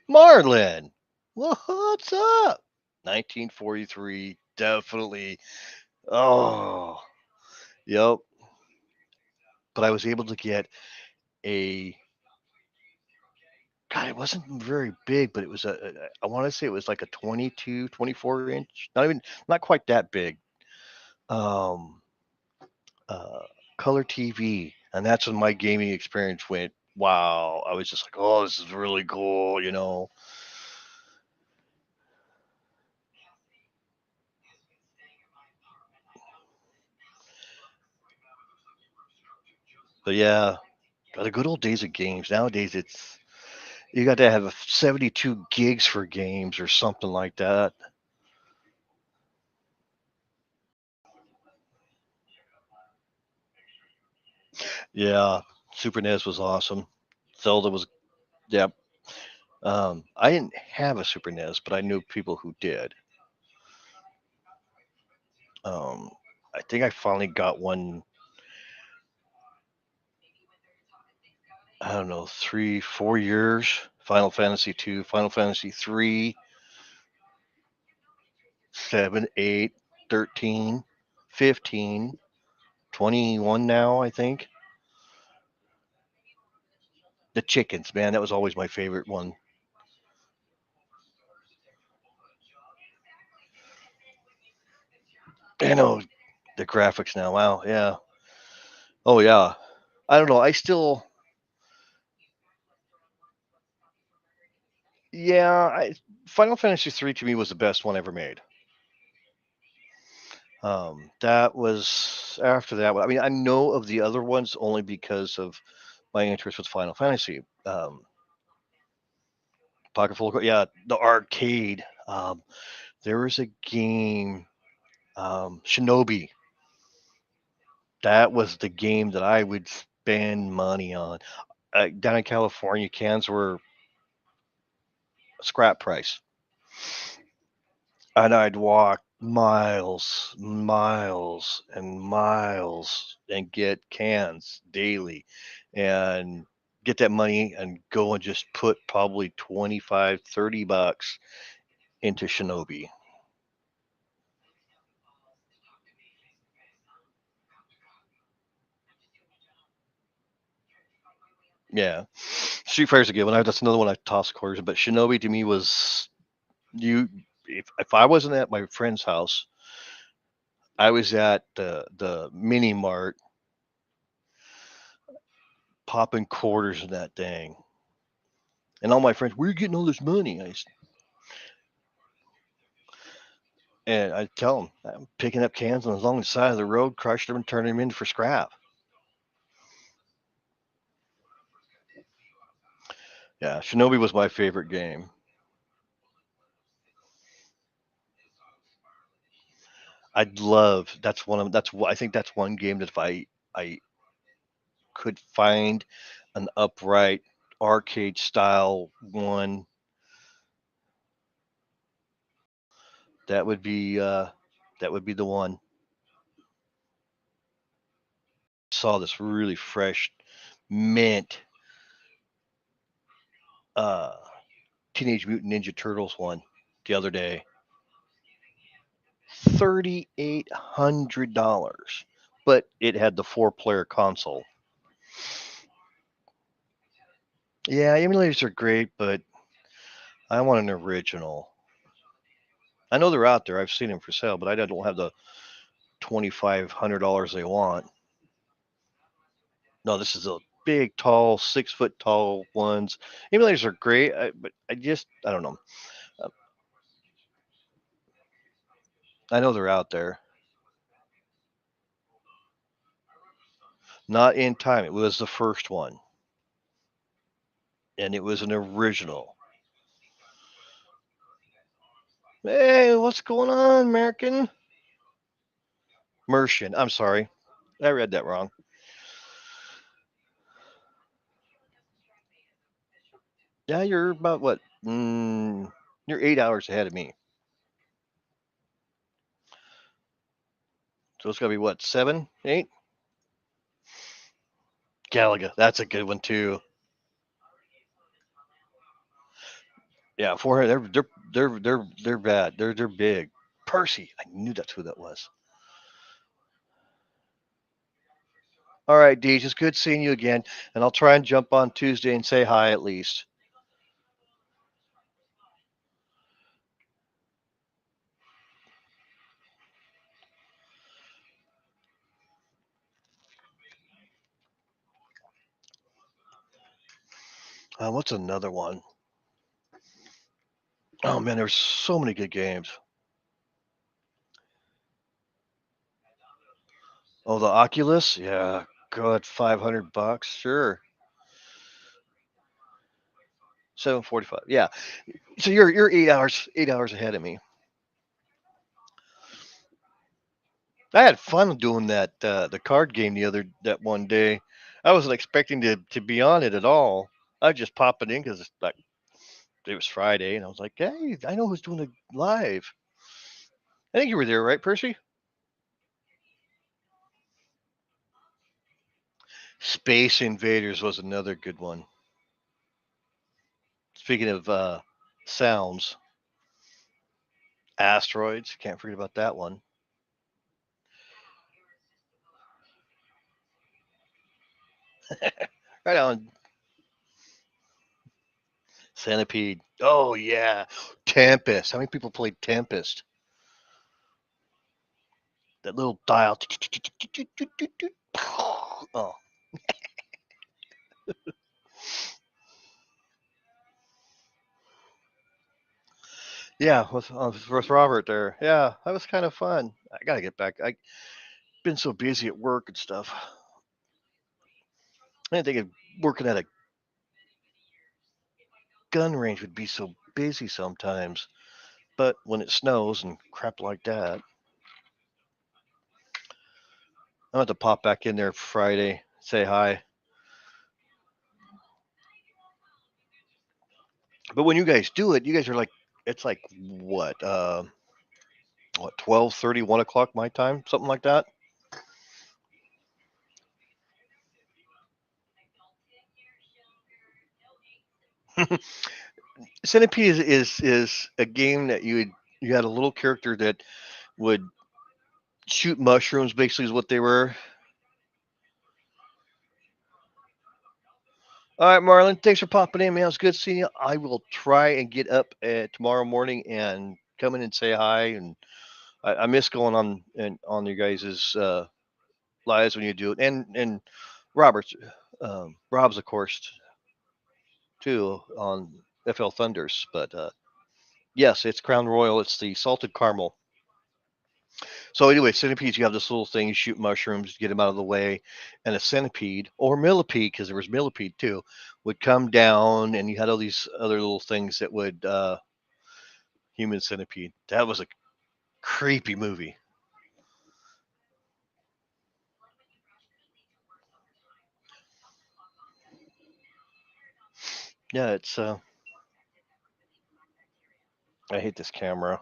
Marlin. What's up? 1943, definitely. Oh, yep. But I was able to get a. God, it wasn't very big, but it was I want to say it was like a 22, 24 inch. Not quite that big. Um, uh, color TV, and that's when my gaming experience went. Wow, I was just like, oh, this is really cool, you know. But yeah, the good old days of games. Nowadays, it's You got to have 72 gigs for games or something like that. Yeah, Super NES was awesome. Zelda was, yeah. I didn't have a Super NES, but I knew people who did. Um, I think I finally got one. I don't know, 3, 4 years. Final Fantasy 2, Final Fantasy 3, 7, 8, 13, 15, 21 now, I think. The chickens, man, that was always my favorite one. I know the graphics now. Wow, yeah. Oh yeah. I don't know. Yeah. Final Fantasy 3 to me was the best one ever made. That was after that. I mean, I know of the other ones only because of my interest with Final Fantasy. Pocket Full of, yeah, the arcade. There was a game, Shinobi. That was the game that I would spend money on. Down in California, cans were scrap price, and I'd walk miles, miles, and miles and get cans daily, and get that money and go and just put probably 25, 30 bucks into Shinobi. Yeah, Street Fighter's a good one. That's another one I toss quarters. But Shinobi to me was, you. If I wasn't at my friend's house, I was at the mini mart popping quarters in that thing, and all my friends, where are you getting all this money? And I tell them I'm picking up cans on along the side of the road, crushing them, and turning them in for scrap. Yeah, Shinobi was my favorite game. I'd love. That's one of. I think that's one game that if I could find an upright arcade style one, that would be the one. Saw this really fresh mint uh Teenage Mutant Ninja Turtles one the other day. $3,800, but it had the 4-player console. Yeah, emulators are great, but I want an original. I know they're out there. I've seen them for sale, but I don't have the $2,500 they want. No, this is a big, tall, 6 foot tall ones. Emulators are great, but I don't know. Uh, I know they're out there. Not in time. It was the first one, and it was an original. Hey, what's going on, American? Mercian. I'm sorry. I read that wrong. Yeah, you're about what? You're 8 hours ahead of me. So it's got to be what, 7, 8? Galaga. That's a good one, too. Yeah, 400. They're bad. They're big. Percy. I knew that's who that was. All right, Deej. It's good seeing you again. And I'll try and jump on Tuesday and say hi at least. What's another one? Oh, man, there's so many good games. Oh, the Oculus? Yeah, good. $500. Sure. 7:45. Yeah. So you're 8 hours ahead of me. I had fun doing the card game that one day. I wasn't expecting to be on it at all. I just pop it in because like it was Friday, and I was like, hey, I know who's doing it live. I think you were there, right, Percy? Space Invaders was another good one. Speaking of sounds, asteroids. Can't forget about that one. Right on. Centipede. Oh yeah. Tempest. How many people played Tempest? That little dial. Oh yeah, with Robert there. Yeah, that was kind of fun. I gotta get back. I've been so busy at work and stuff. I didn't think of working at a gun range would be so busy sometimes. But when it snows and crap like that, I have to pop back in there Friday, say hi. But when you guys do it, you guys are like, it's like what 12:30, 1 o'clock my time, something like that. Centipede is a game that you had a little character that would shoot mushrooms. Basically, is what they were. All right, Marlon, thanks for popping in, man. It was good seeing you. I will try and get up tomorrow morning and come in and say hi. And I miss going on and on your guys' lives when you do it. And Robert's, Rob's of course too on FL Thunders. But yes, it's Crown Royal. It's the salted caramel. So anyway, centipedes, you have this little thing, you shoot mushrooms, get them out of the way, and a centipede or millipede, because there was millipede too, would come down, and you had all these other little things that would human centipede. That was a creepy movie. Yeah, it's I hate this camera.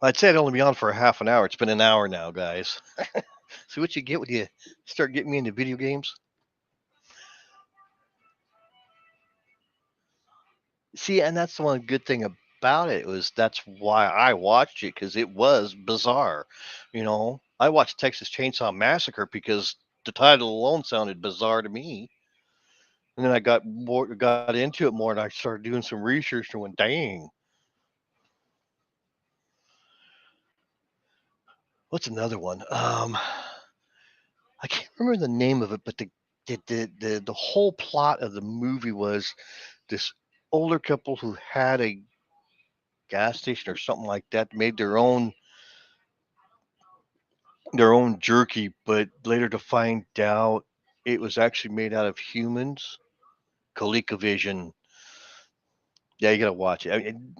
I'd say I'd only be on for a half an hour. It's been an hour now, guys. See what you get when you start getting me into video games. See, and that's the one good thing about it was that's why I watched it because it was bizarre. I watched Texas Chainsaw Massacre because the title alone sounded bizarre to me, and then I got into it more, and I started doing some research and went, "Dang, what's another one?" I can't remember the name of it, but the whole plot of the movie was this older couple who had a gas station or something like that, made their own jerky, but later to find out it was actually made out of humans. ColecoVision. Yeah, you gotta watch it. I mean,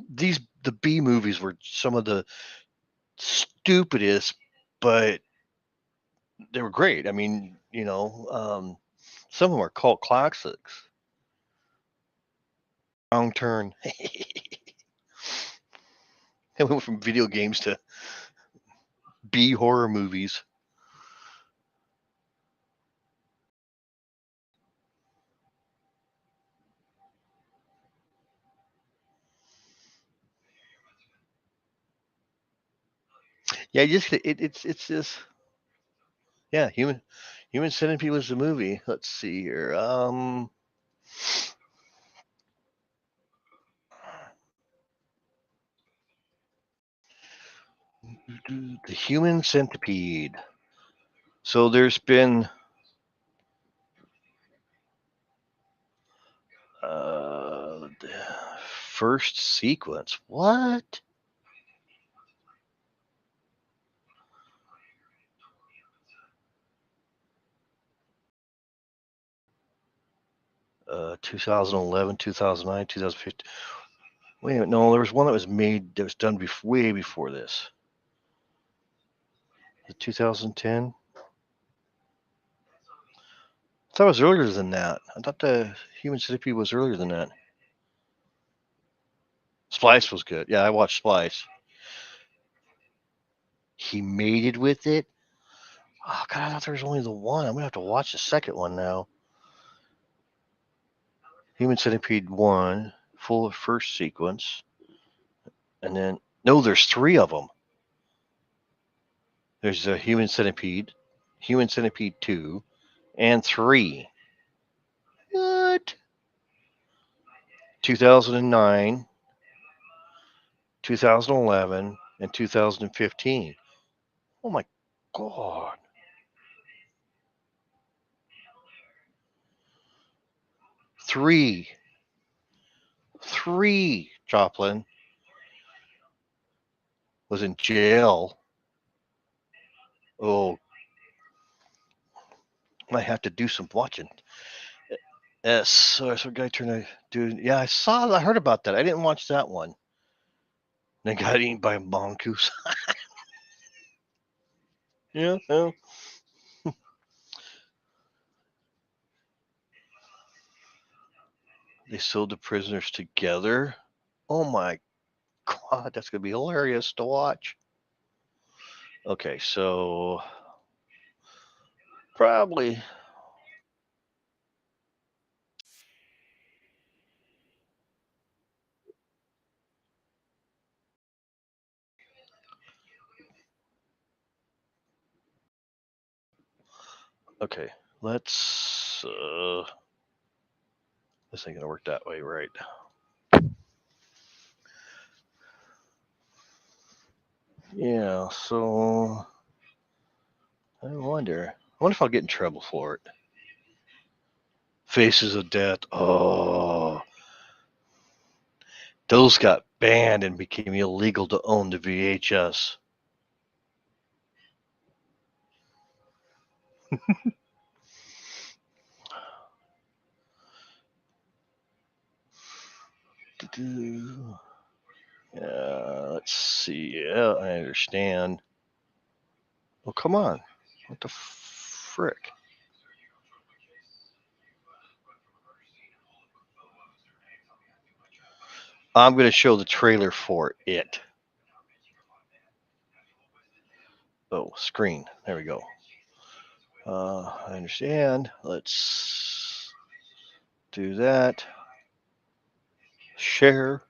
the B movies were some of the stupidest, but they were great. I mean, some of them are cult classics. Wrong turn. It went from video games to B horror movies. Yeah, it's just yeah, human centipede was the movie. Let's see here. The human centipede. So there's been the first sequence. What? 2011, 2009, 2015. Wait a minute, no, there was one that was made that was done way before this. 2010. I thought it was earlier than that. I thought the Human Centipede was earlier than that. Splice was good. Yeah, I watched Splice. He mated with it. Oh God, I thought there was only the one. I'm gonna have to watch the second one now. Human Centipede 1, full first sequence, and then no, there's 3 of them. There's a Human Centipede 2, and 3. What? 2009, 2011, and 2015. Oh my God. 3. 3, Joplin was in jail. Oh, I have to do some watching. Yes, so a guy turned to do. Yeah, I heard about that. I didn't watch that one. They got eaten by a mongoose. Yeah, yeah. They sewed the prisoners together. Oh my God, that's gonna be hilarious to watch. Okay, so probably. Okay, let's. This ain't gonna work that way, right? Yeah. So I wonder. I wonder if I'll get in trouble for it. Faces of Death. Oh, those got banned and became illegal to own the VHS. Yeah, let's see. Yeah, I understand. Well, come on. What the frick? I'm going to show the trailer for it. Oh, screen. There we go. I understand. Let's do that. Share.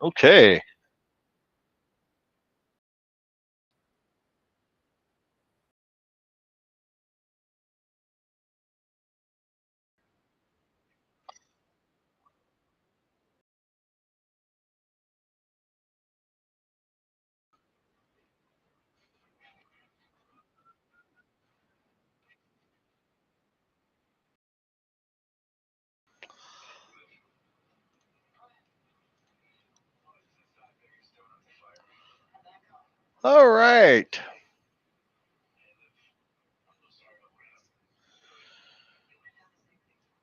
Okay. All right.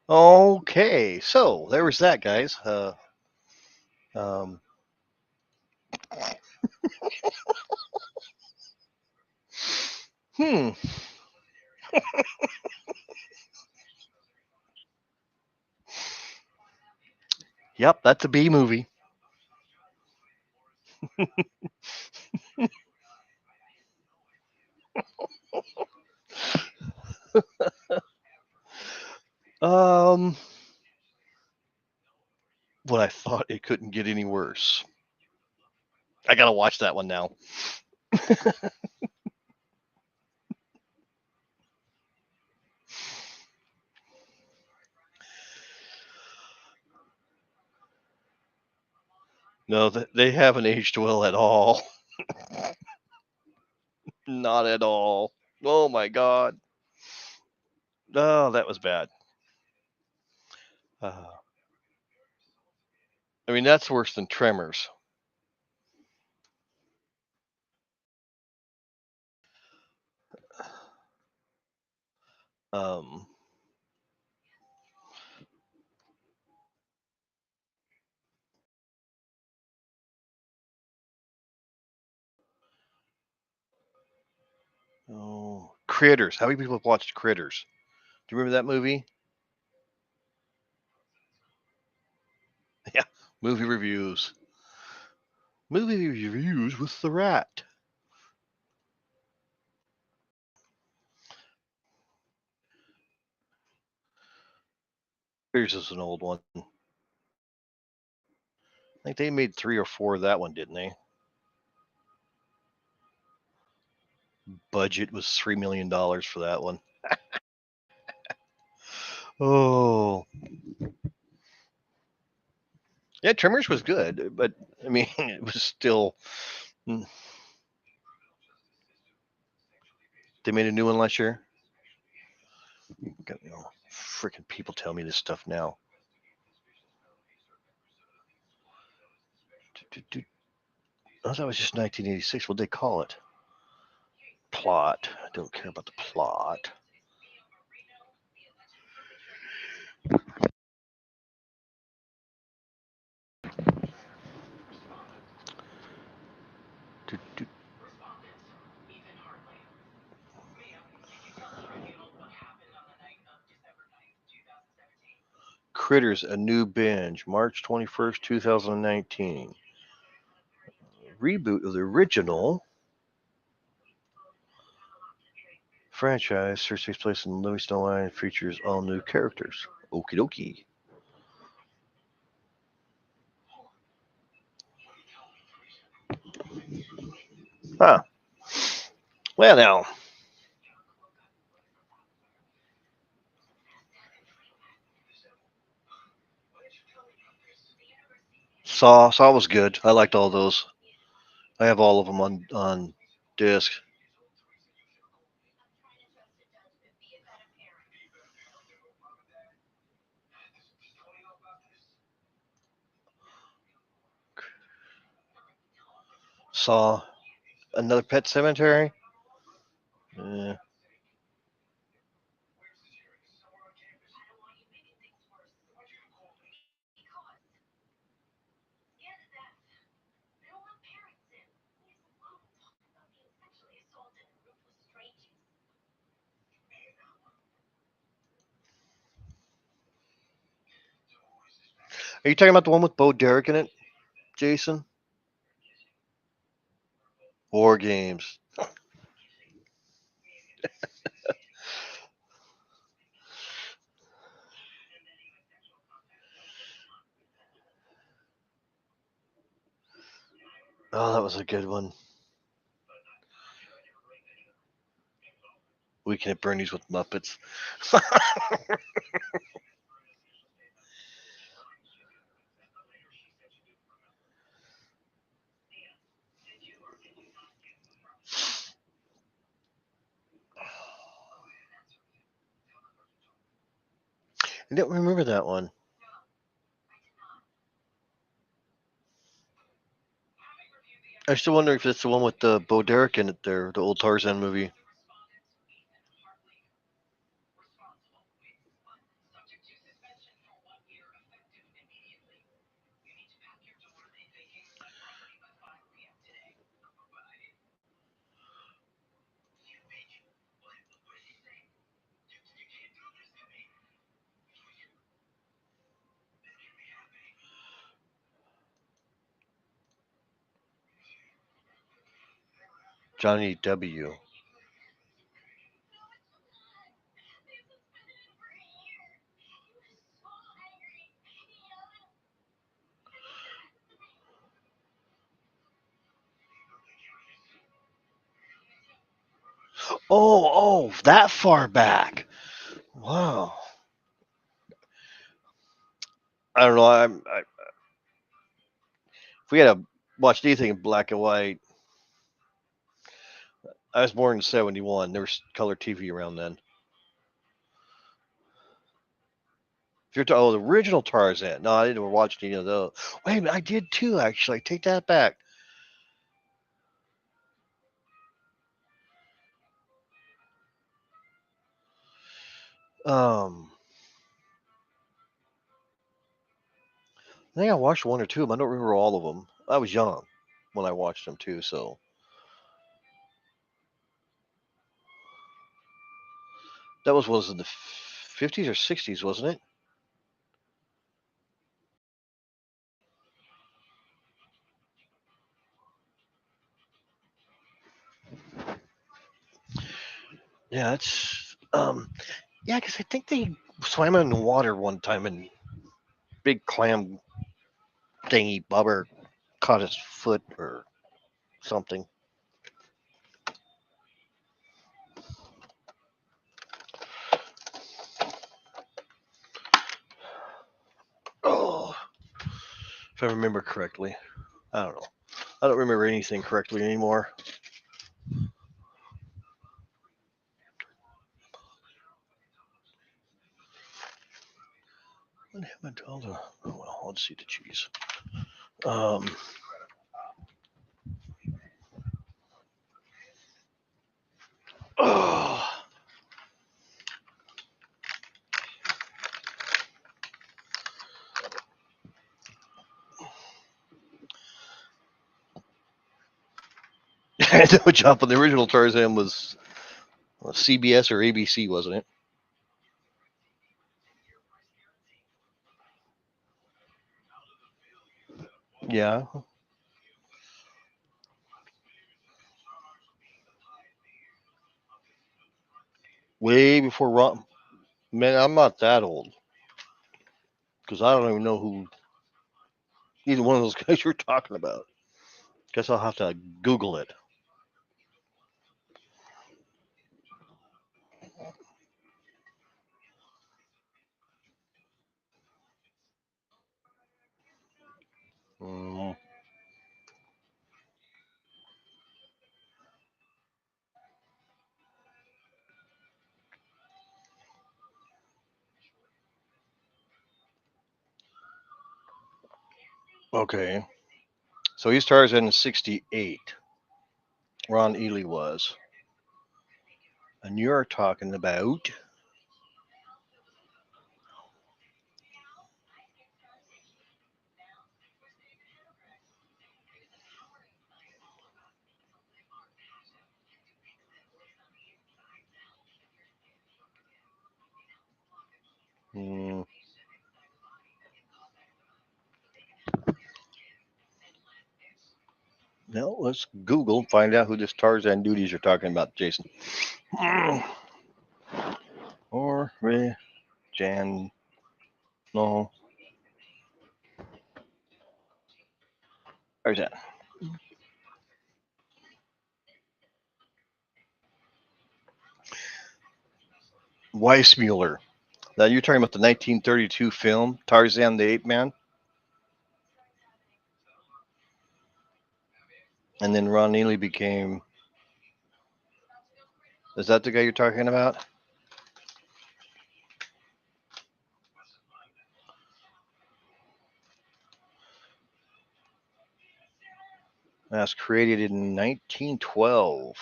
Okay. So there was that, guys. Um, hmm. Yep, that's a B movie. Um, when I thought it couldn't get any worse. I gotta watch that one now. No, they haven't aged well at all. Not at all. Oh my god. No, that was bad. Uh, I mean, that's worse than Tremors. Um, oh, Critters. How many people have watched Critters? Do you remember that movie? Yeah, movie reviews. Movie reviews with the rat. Critters is an old one. I think they made 3 or 4 of that one, didn't they? Budget was $3 million for that one. Oh, yeah, Tremors was good, but I mean, it was still. mm, They made a new one last year. Got, freaking people tell me this stuff now. Oh, that was just 1986. What'd they call it? Plot. I don't care about the plot. Critters, a new binge, March 21st, 2019. Reboot of the original franchise. First takes place in Livingston Line, features all new characters. Okie dokie. Huh. Well, now. Saw was good. I liked all those. I have all of them on disc. Saw another Pet Cemetery. Eh. Are you talking about the one with Bo Derek in it, Jason? War Games. Oh, that was a good one. Weekend at Bernie's with Muppets. I don't remember that one. I still wonder if it's the one with the Bo Derek in it there, the old Tarzan movie. Johnny W. Oh, that far back. Wow. I don't know. If we had to watch anything in black and white, I was born in '71. There was color TV around then. If you're talking the original Tarzan, no, I didn't watch any of those. Wait a minute, I did too. Actually, take that back. Um, I think I watched one or two of them. I don't remember all of them. I was young when I watched them too, so that was in the '50s or '60s, wasn't it? Yeah, it's yeah, because I think they swam in the water one time and big clam thingy bubber caught his foot or something. Oh, if I remember correctly, I don't know. I don't remember anything correctly anymore. What happened to all the? Oh well, let's see the cheese. Um, oh, no jump. The original Tarzan was CBS or ABC, wasn't it? Yeah, way before Ron. Man, I'm not that old because I don't even know who either one of those guys you're talking about. Guess I'll have to Google it. Mm, okay, so he stars in '68. Ron Ely was, and you're talking about. Mm, no, let's Google and find out who this Tarzan duties you're talking about, Jason. Or Jan. No, where's that? Weissmuller. Now you're talking about the 1932 film Tarzan the Ape Man, and then Ron Neely became. Is that the guy you're talking about? That's created in 1912.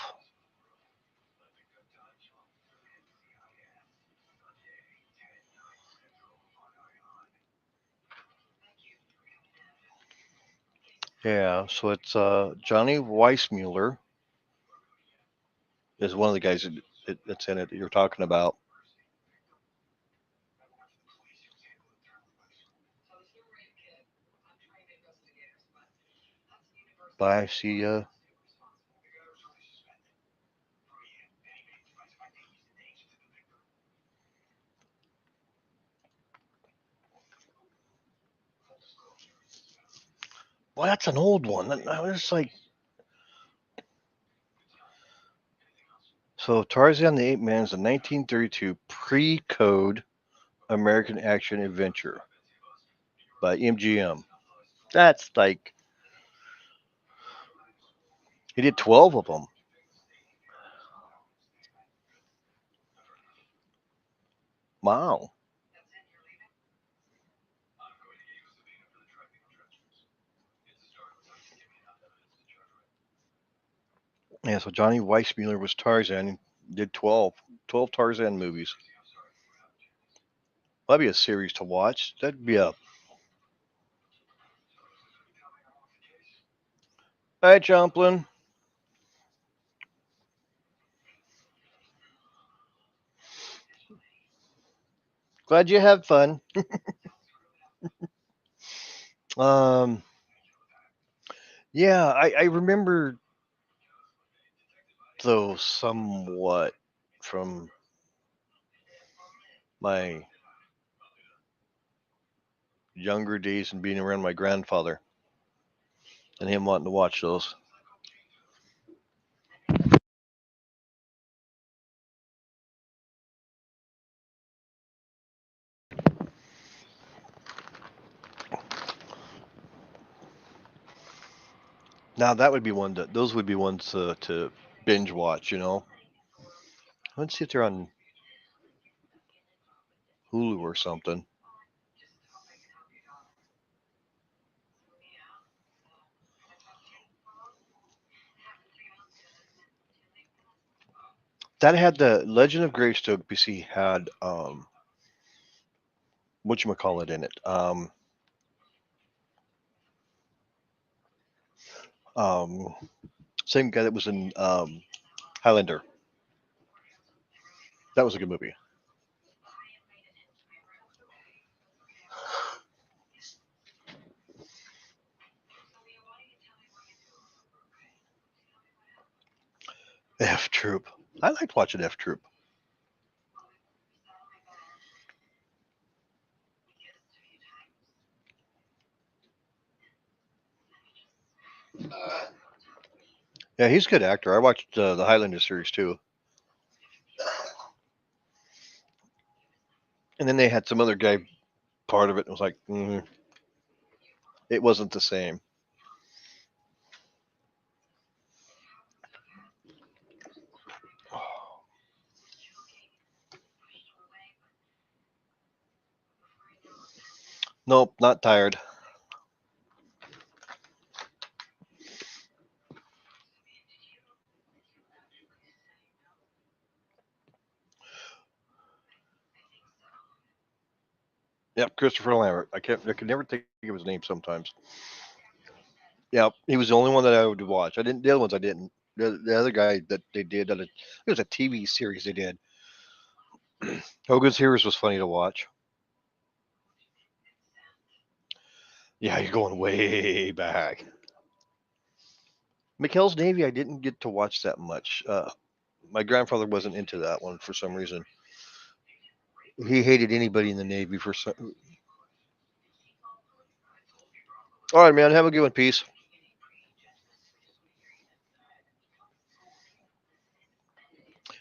Yeah, so it's Johnny Weissmuller is one of the guys that's in it that you're talking about. Bye, see ya. Well, that's an old one. I was like So Tarzan the Ape Man is a 1932 pre-code American action adventure by MGM. That's like he did 12 of them. Wow. Yeah, so Johnny Weissmuller was Tarzan and did 12 Tarzan movies. That'd be a series to watch. That'd be a. Hi, Jumplin. Glad you had fun. Um, yeah, I remember though somewhat from my younger days and being around my grandfather and him wanting to watch those. Now that would be one that those would be ones to binge watch. Let's see if they're on Hulu or something. That had the Legend of Greystoke. BC had what you call it in it. Um, Same guy that was in Highlander. That was a good movie. F Troop. I liked watching F Troop. Yeah, he's a good actor. I watched the Highlander series too, and then they had some other guy part of it. And it was like it wasn't the same. Nope, not tired. Yep, Christopher Lambert. I can never think of his name sometimes. Yeah, he was the only one that I would watch. I didn't. The other ones I didn't. The other guy that they did, it was a TV series they did. Hogan's Heroes was funny to watch. Yeah, you're going way back. McHale's Navy, I didn't get to watch that much. My grandfather wasn't into that one for some reason. He hated anybody in the Navy for some. All right, man. Have a good one. Peace.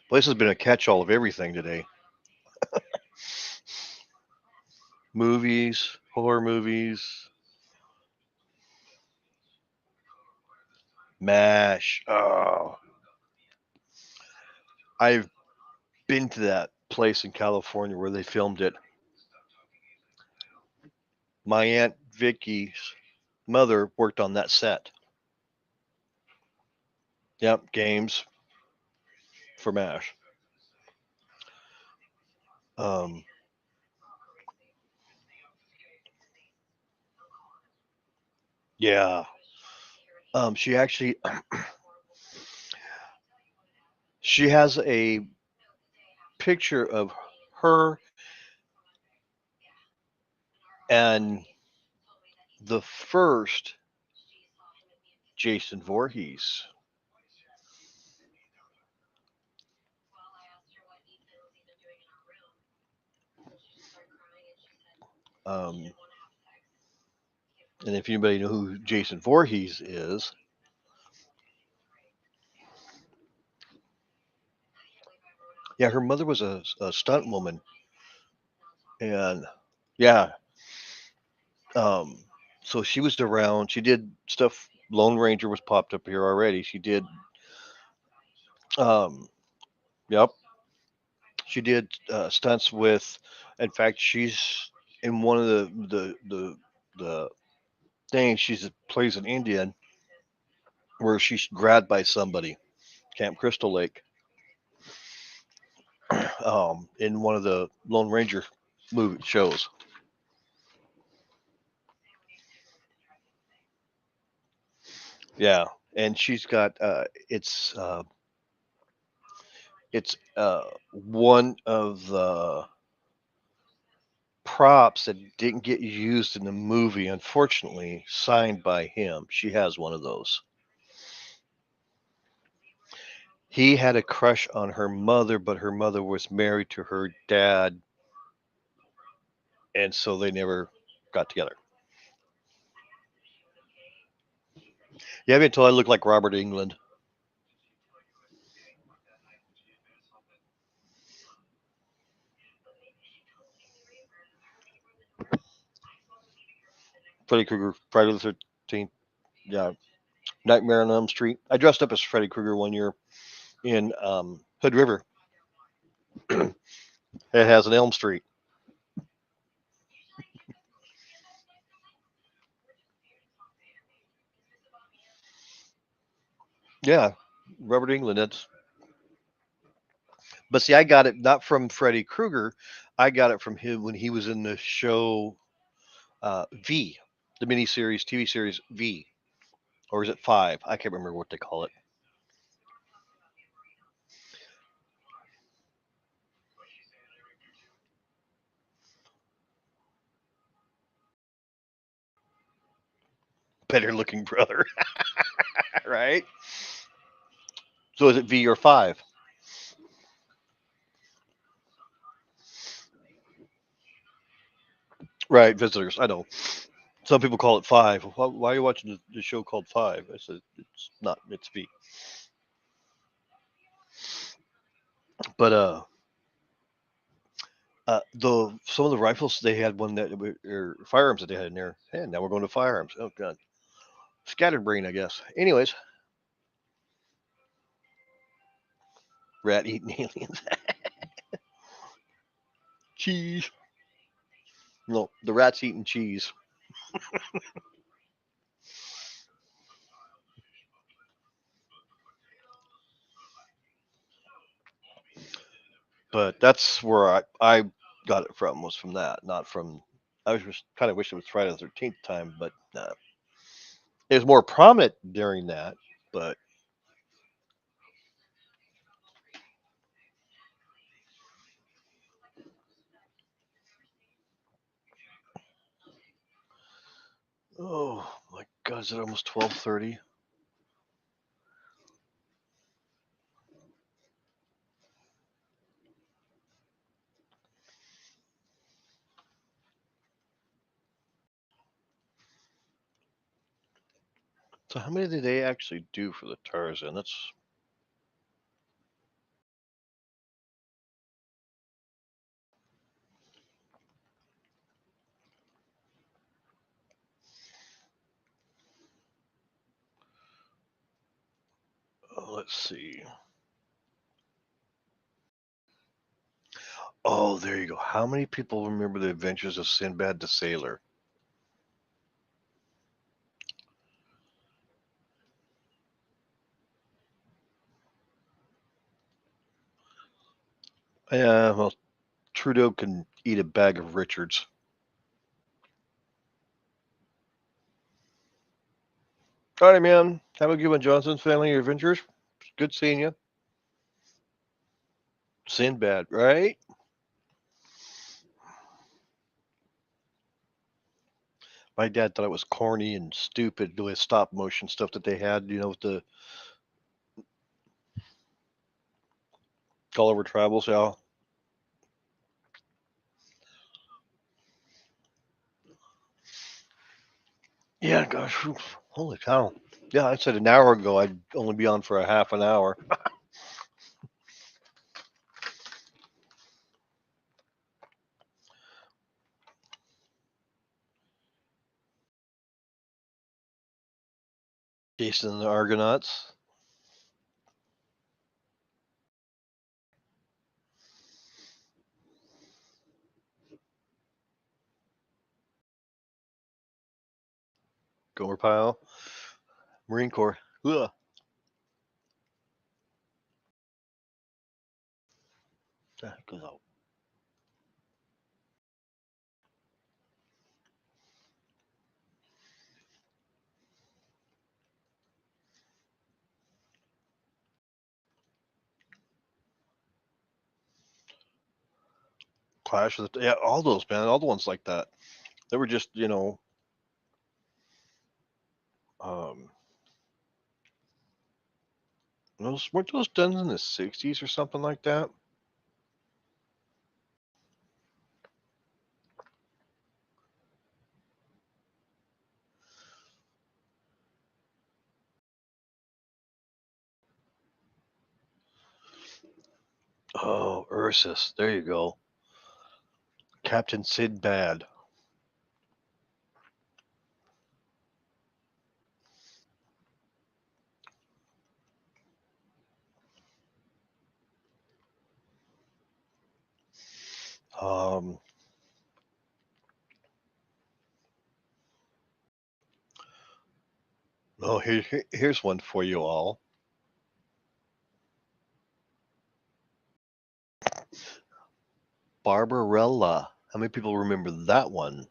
Place has been a catch-all of everything today. Movies, horror movies, MASH. Oh, I've been to that place in California where they filmed it. My aunt Vicky's mother worked on that set. Yep, games for MASH. Um, yeah. She actually she has a picture of her and the first Jason Voorhees. Um, and if anybody know who Jason Voorhees is, Yeah, her mother was a stunt woman, and yeah, um, so she was around. She did stuff. Lone Ranger was popped up here already. She did, um, yep, she did stunts with. In fact, she's in one of the things. She's plays an Indian where she's grabbed by somebody. Camp Crystal Lake, in one of the Lone Ranger movie shows. Yeah, and she's got it's one of the props that didn't get used in the movie, unfortunately, signed by him. She has one of those. He had a crush on her mother, but her mother was married to her dad, and so they never got together. Yeah, I mean, until I look like Robert England. Freddy Krueger, Friday the 13th. Yeah, Nightmare on Elm Street. I dressed up as Freddy Krueger one year in Hood River. It has an Elm Street. Yeah, Robert England. That's but see, I got it not from Freddy Krueger. I got it from him when he was in the show V, the miniseries TV series V, or is it Five? I can't remember what they call it. Better looking brother, right? So is it V or Five? Right, Visitors. I know. Some people call it Five. Why are you watching the show called Five? I said it's not. It's V. But the some of the rifles they had one that or firearms that they had in there. And now we're going to firearms. Oh god, scattered brain, I guess. Anyways, rat eating aliens. Cheese. No, the rat's eating cheese. But that's where I got it from was from that, not from. I was just kind of wish it was Friday the 13th time, but it was more prominent during that. But oh my god, is it almost 12:30? So how many did they actually do for the Tarzan? That's let's see. Oh, there you go. How many people remember the Adventures of Sinbad the Sailor? Yeah, well, Trudeau can eat a bag of Richards. All right, man. Have a good one, Johnson's Family Adventures. Good seeing you. Sinbad, right? My dad thought it was corny and stupid the way stop motion stuff that they had, with the Gulliver Travels. Yeah. Yeah, gosh. Holy cow. Yeah, I said an hour ago I'd only be on for a half an hour. Jason and the Argonauts. Gomer Pyle. Marine Corps. Ugh. That goes out. Clash of the yeah, all those man, all the ones like that. They were just um, those weren't those done in the '60s or something like that. Oh, Ursus. There you go. Captain Sinbad. Um, oh, here's one for you all. Barbarella. How many people remember that one?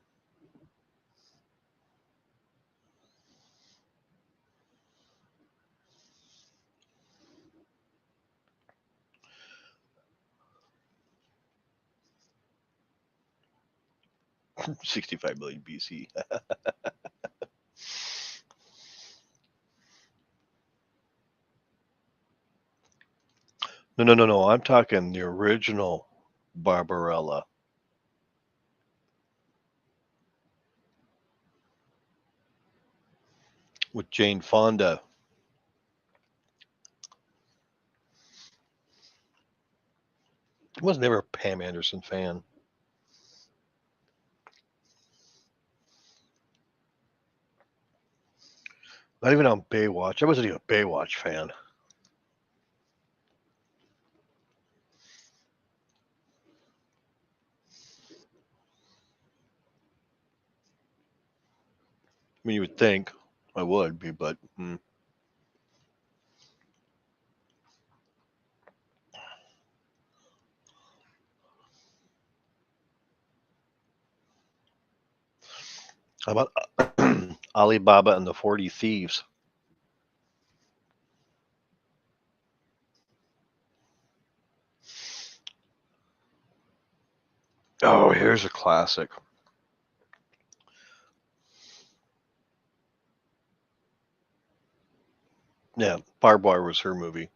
$65 million BC. No. I'm talking the original Barbarella with Jane Fonda. I was never a Pam Anderson fan. Not even on Baywatch. I wasn't even a Baywatch fan. I mean, you would think I would be, but how about Alibaba and the 40 Thieves? Oh, here's a classic. Yeah, Barbed Wire was her movie.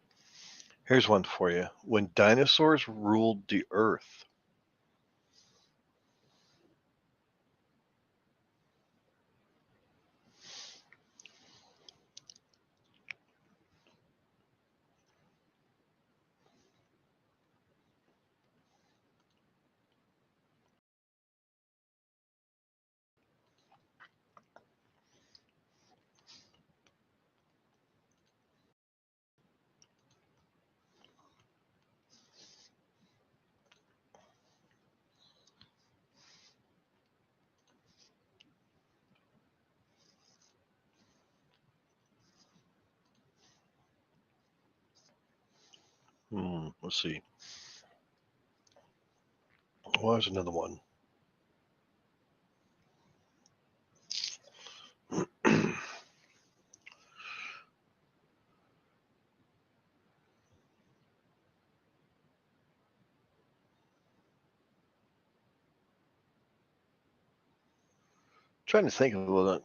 Here's one for you. When dinosaurs ruled the earth. Let's see. What was another one? Trying to think of it.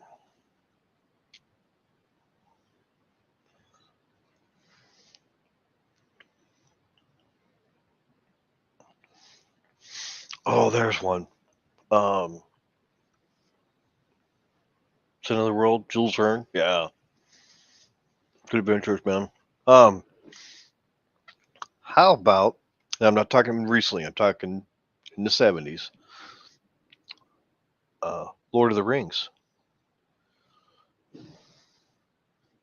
Oh, there's one. It's Another World. Jules Verne. Yeah, good adventures, man. Um, how about? And I'm not talking recently. I'm talking in the '70s. Lord of the Rings.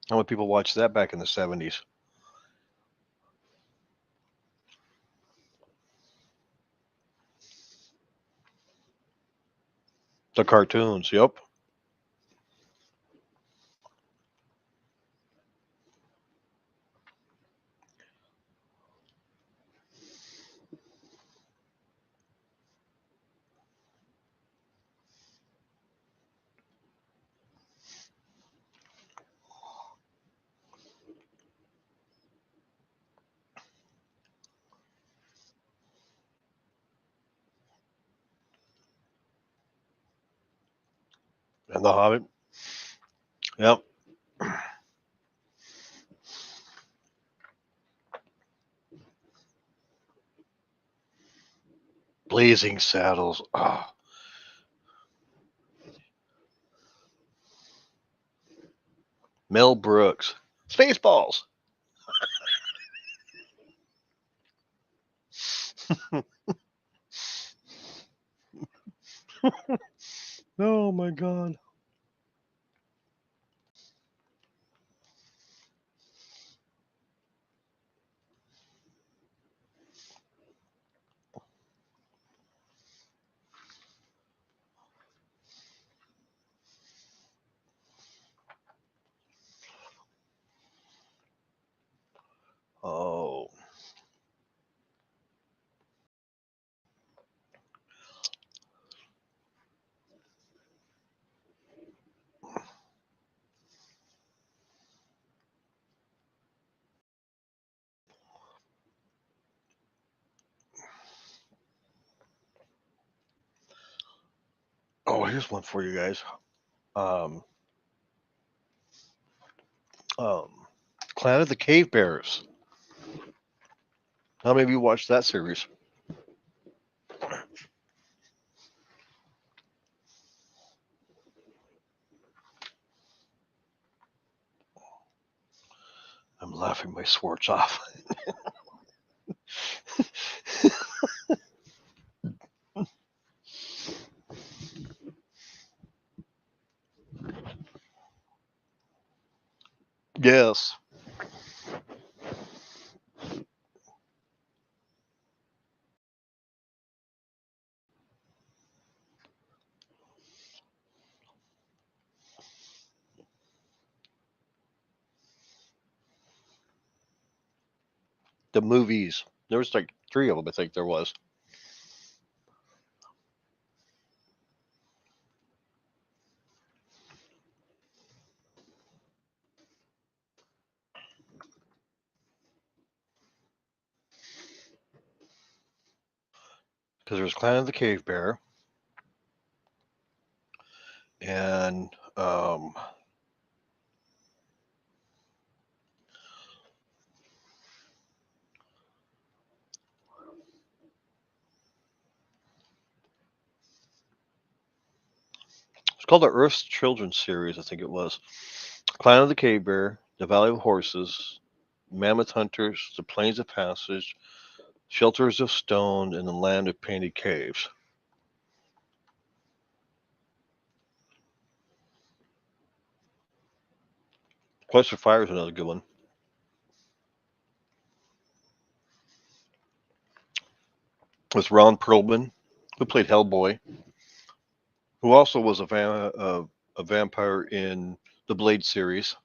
How many people watched that back in the 70s? The cartoons, yep. And The Hobbit, yep. Blazing Saddles. Oh. Mel Brooks. Spaceballs. Oh my God. Oh. Oh, here's one for you guys. Um, um, Clan of the Cave Bears. How many of you watched that series? I'm laughing my swarts off. Yes. The movies. There was like three of them, I think there was. Because there was Clan of the Cave Bear, and it's called the Earth's Children series, I think it was. Clan of the Cave Bear, The Valley of Horses, Mammoth Hunters, The Plains of Passage, Shelters of Stone, and The Land of Painted Caves. Quest for Fire is another good one. With Ron Perlman, who played Hellboy, who also was a vampire in the Blade series.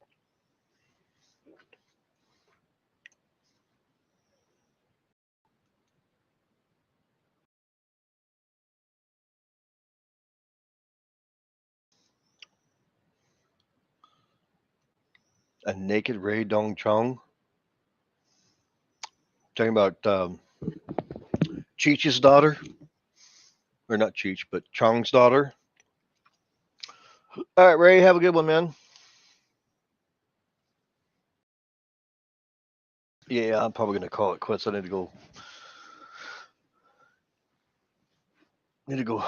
A Naked Ray Dong Chong. Talking about Cheech's daughter, or not Cheech, but Chong's daughter. All right, Ray, have a good one, man. Yeah, I'm probably gonna call it quits. I need to go. Need to go.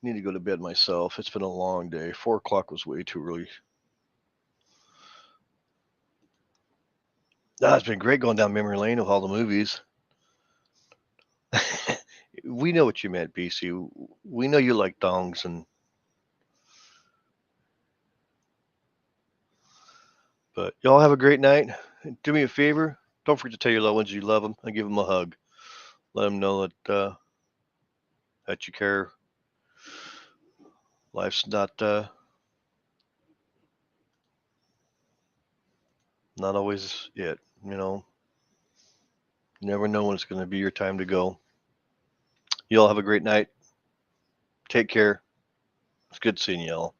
Need to go to bed myself. It's been a long day. 4 o'clock was way too early. It's been great going down memory lane with all the movies. We know what you meant, BC. We know you like dongs and But y'all have a great night. Do me a favor. Don't forget to tell your loved ones you love them and give them a hug. Let them know that you care. Life's not always it. You know, you never know when it's going to be your time to go. You all have a great night. Take care. It's good seeing you all.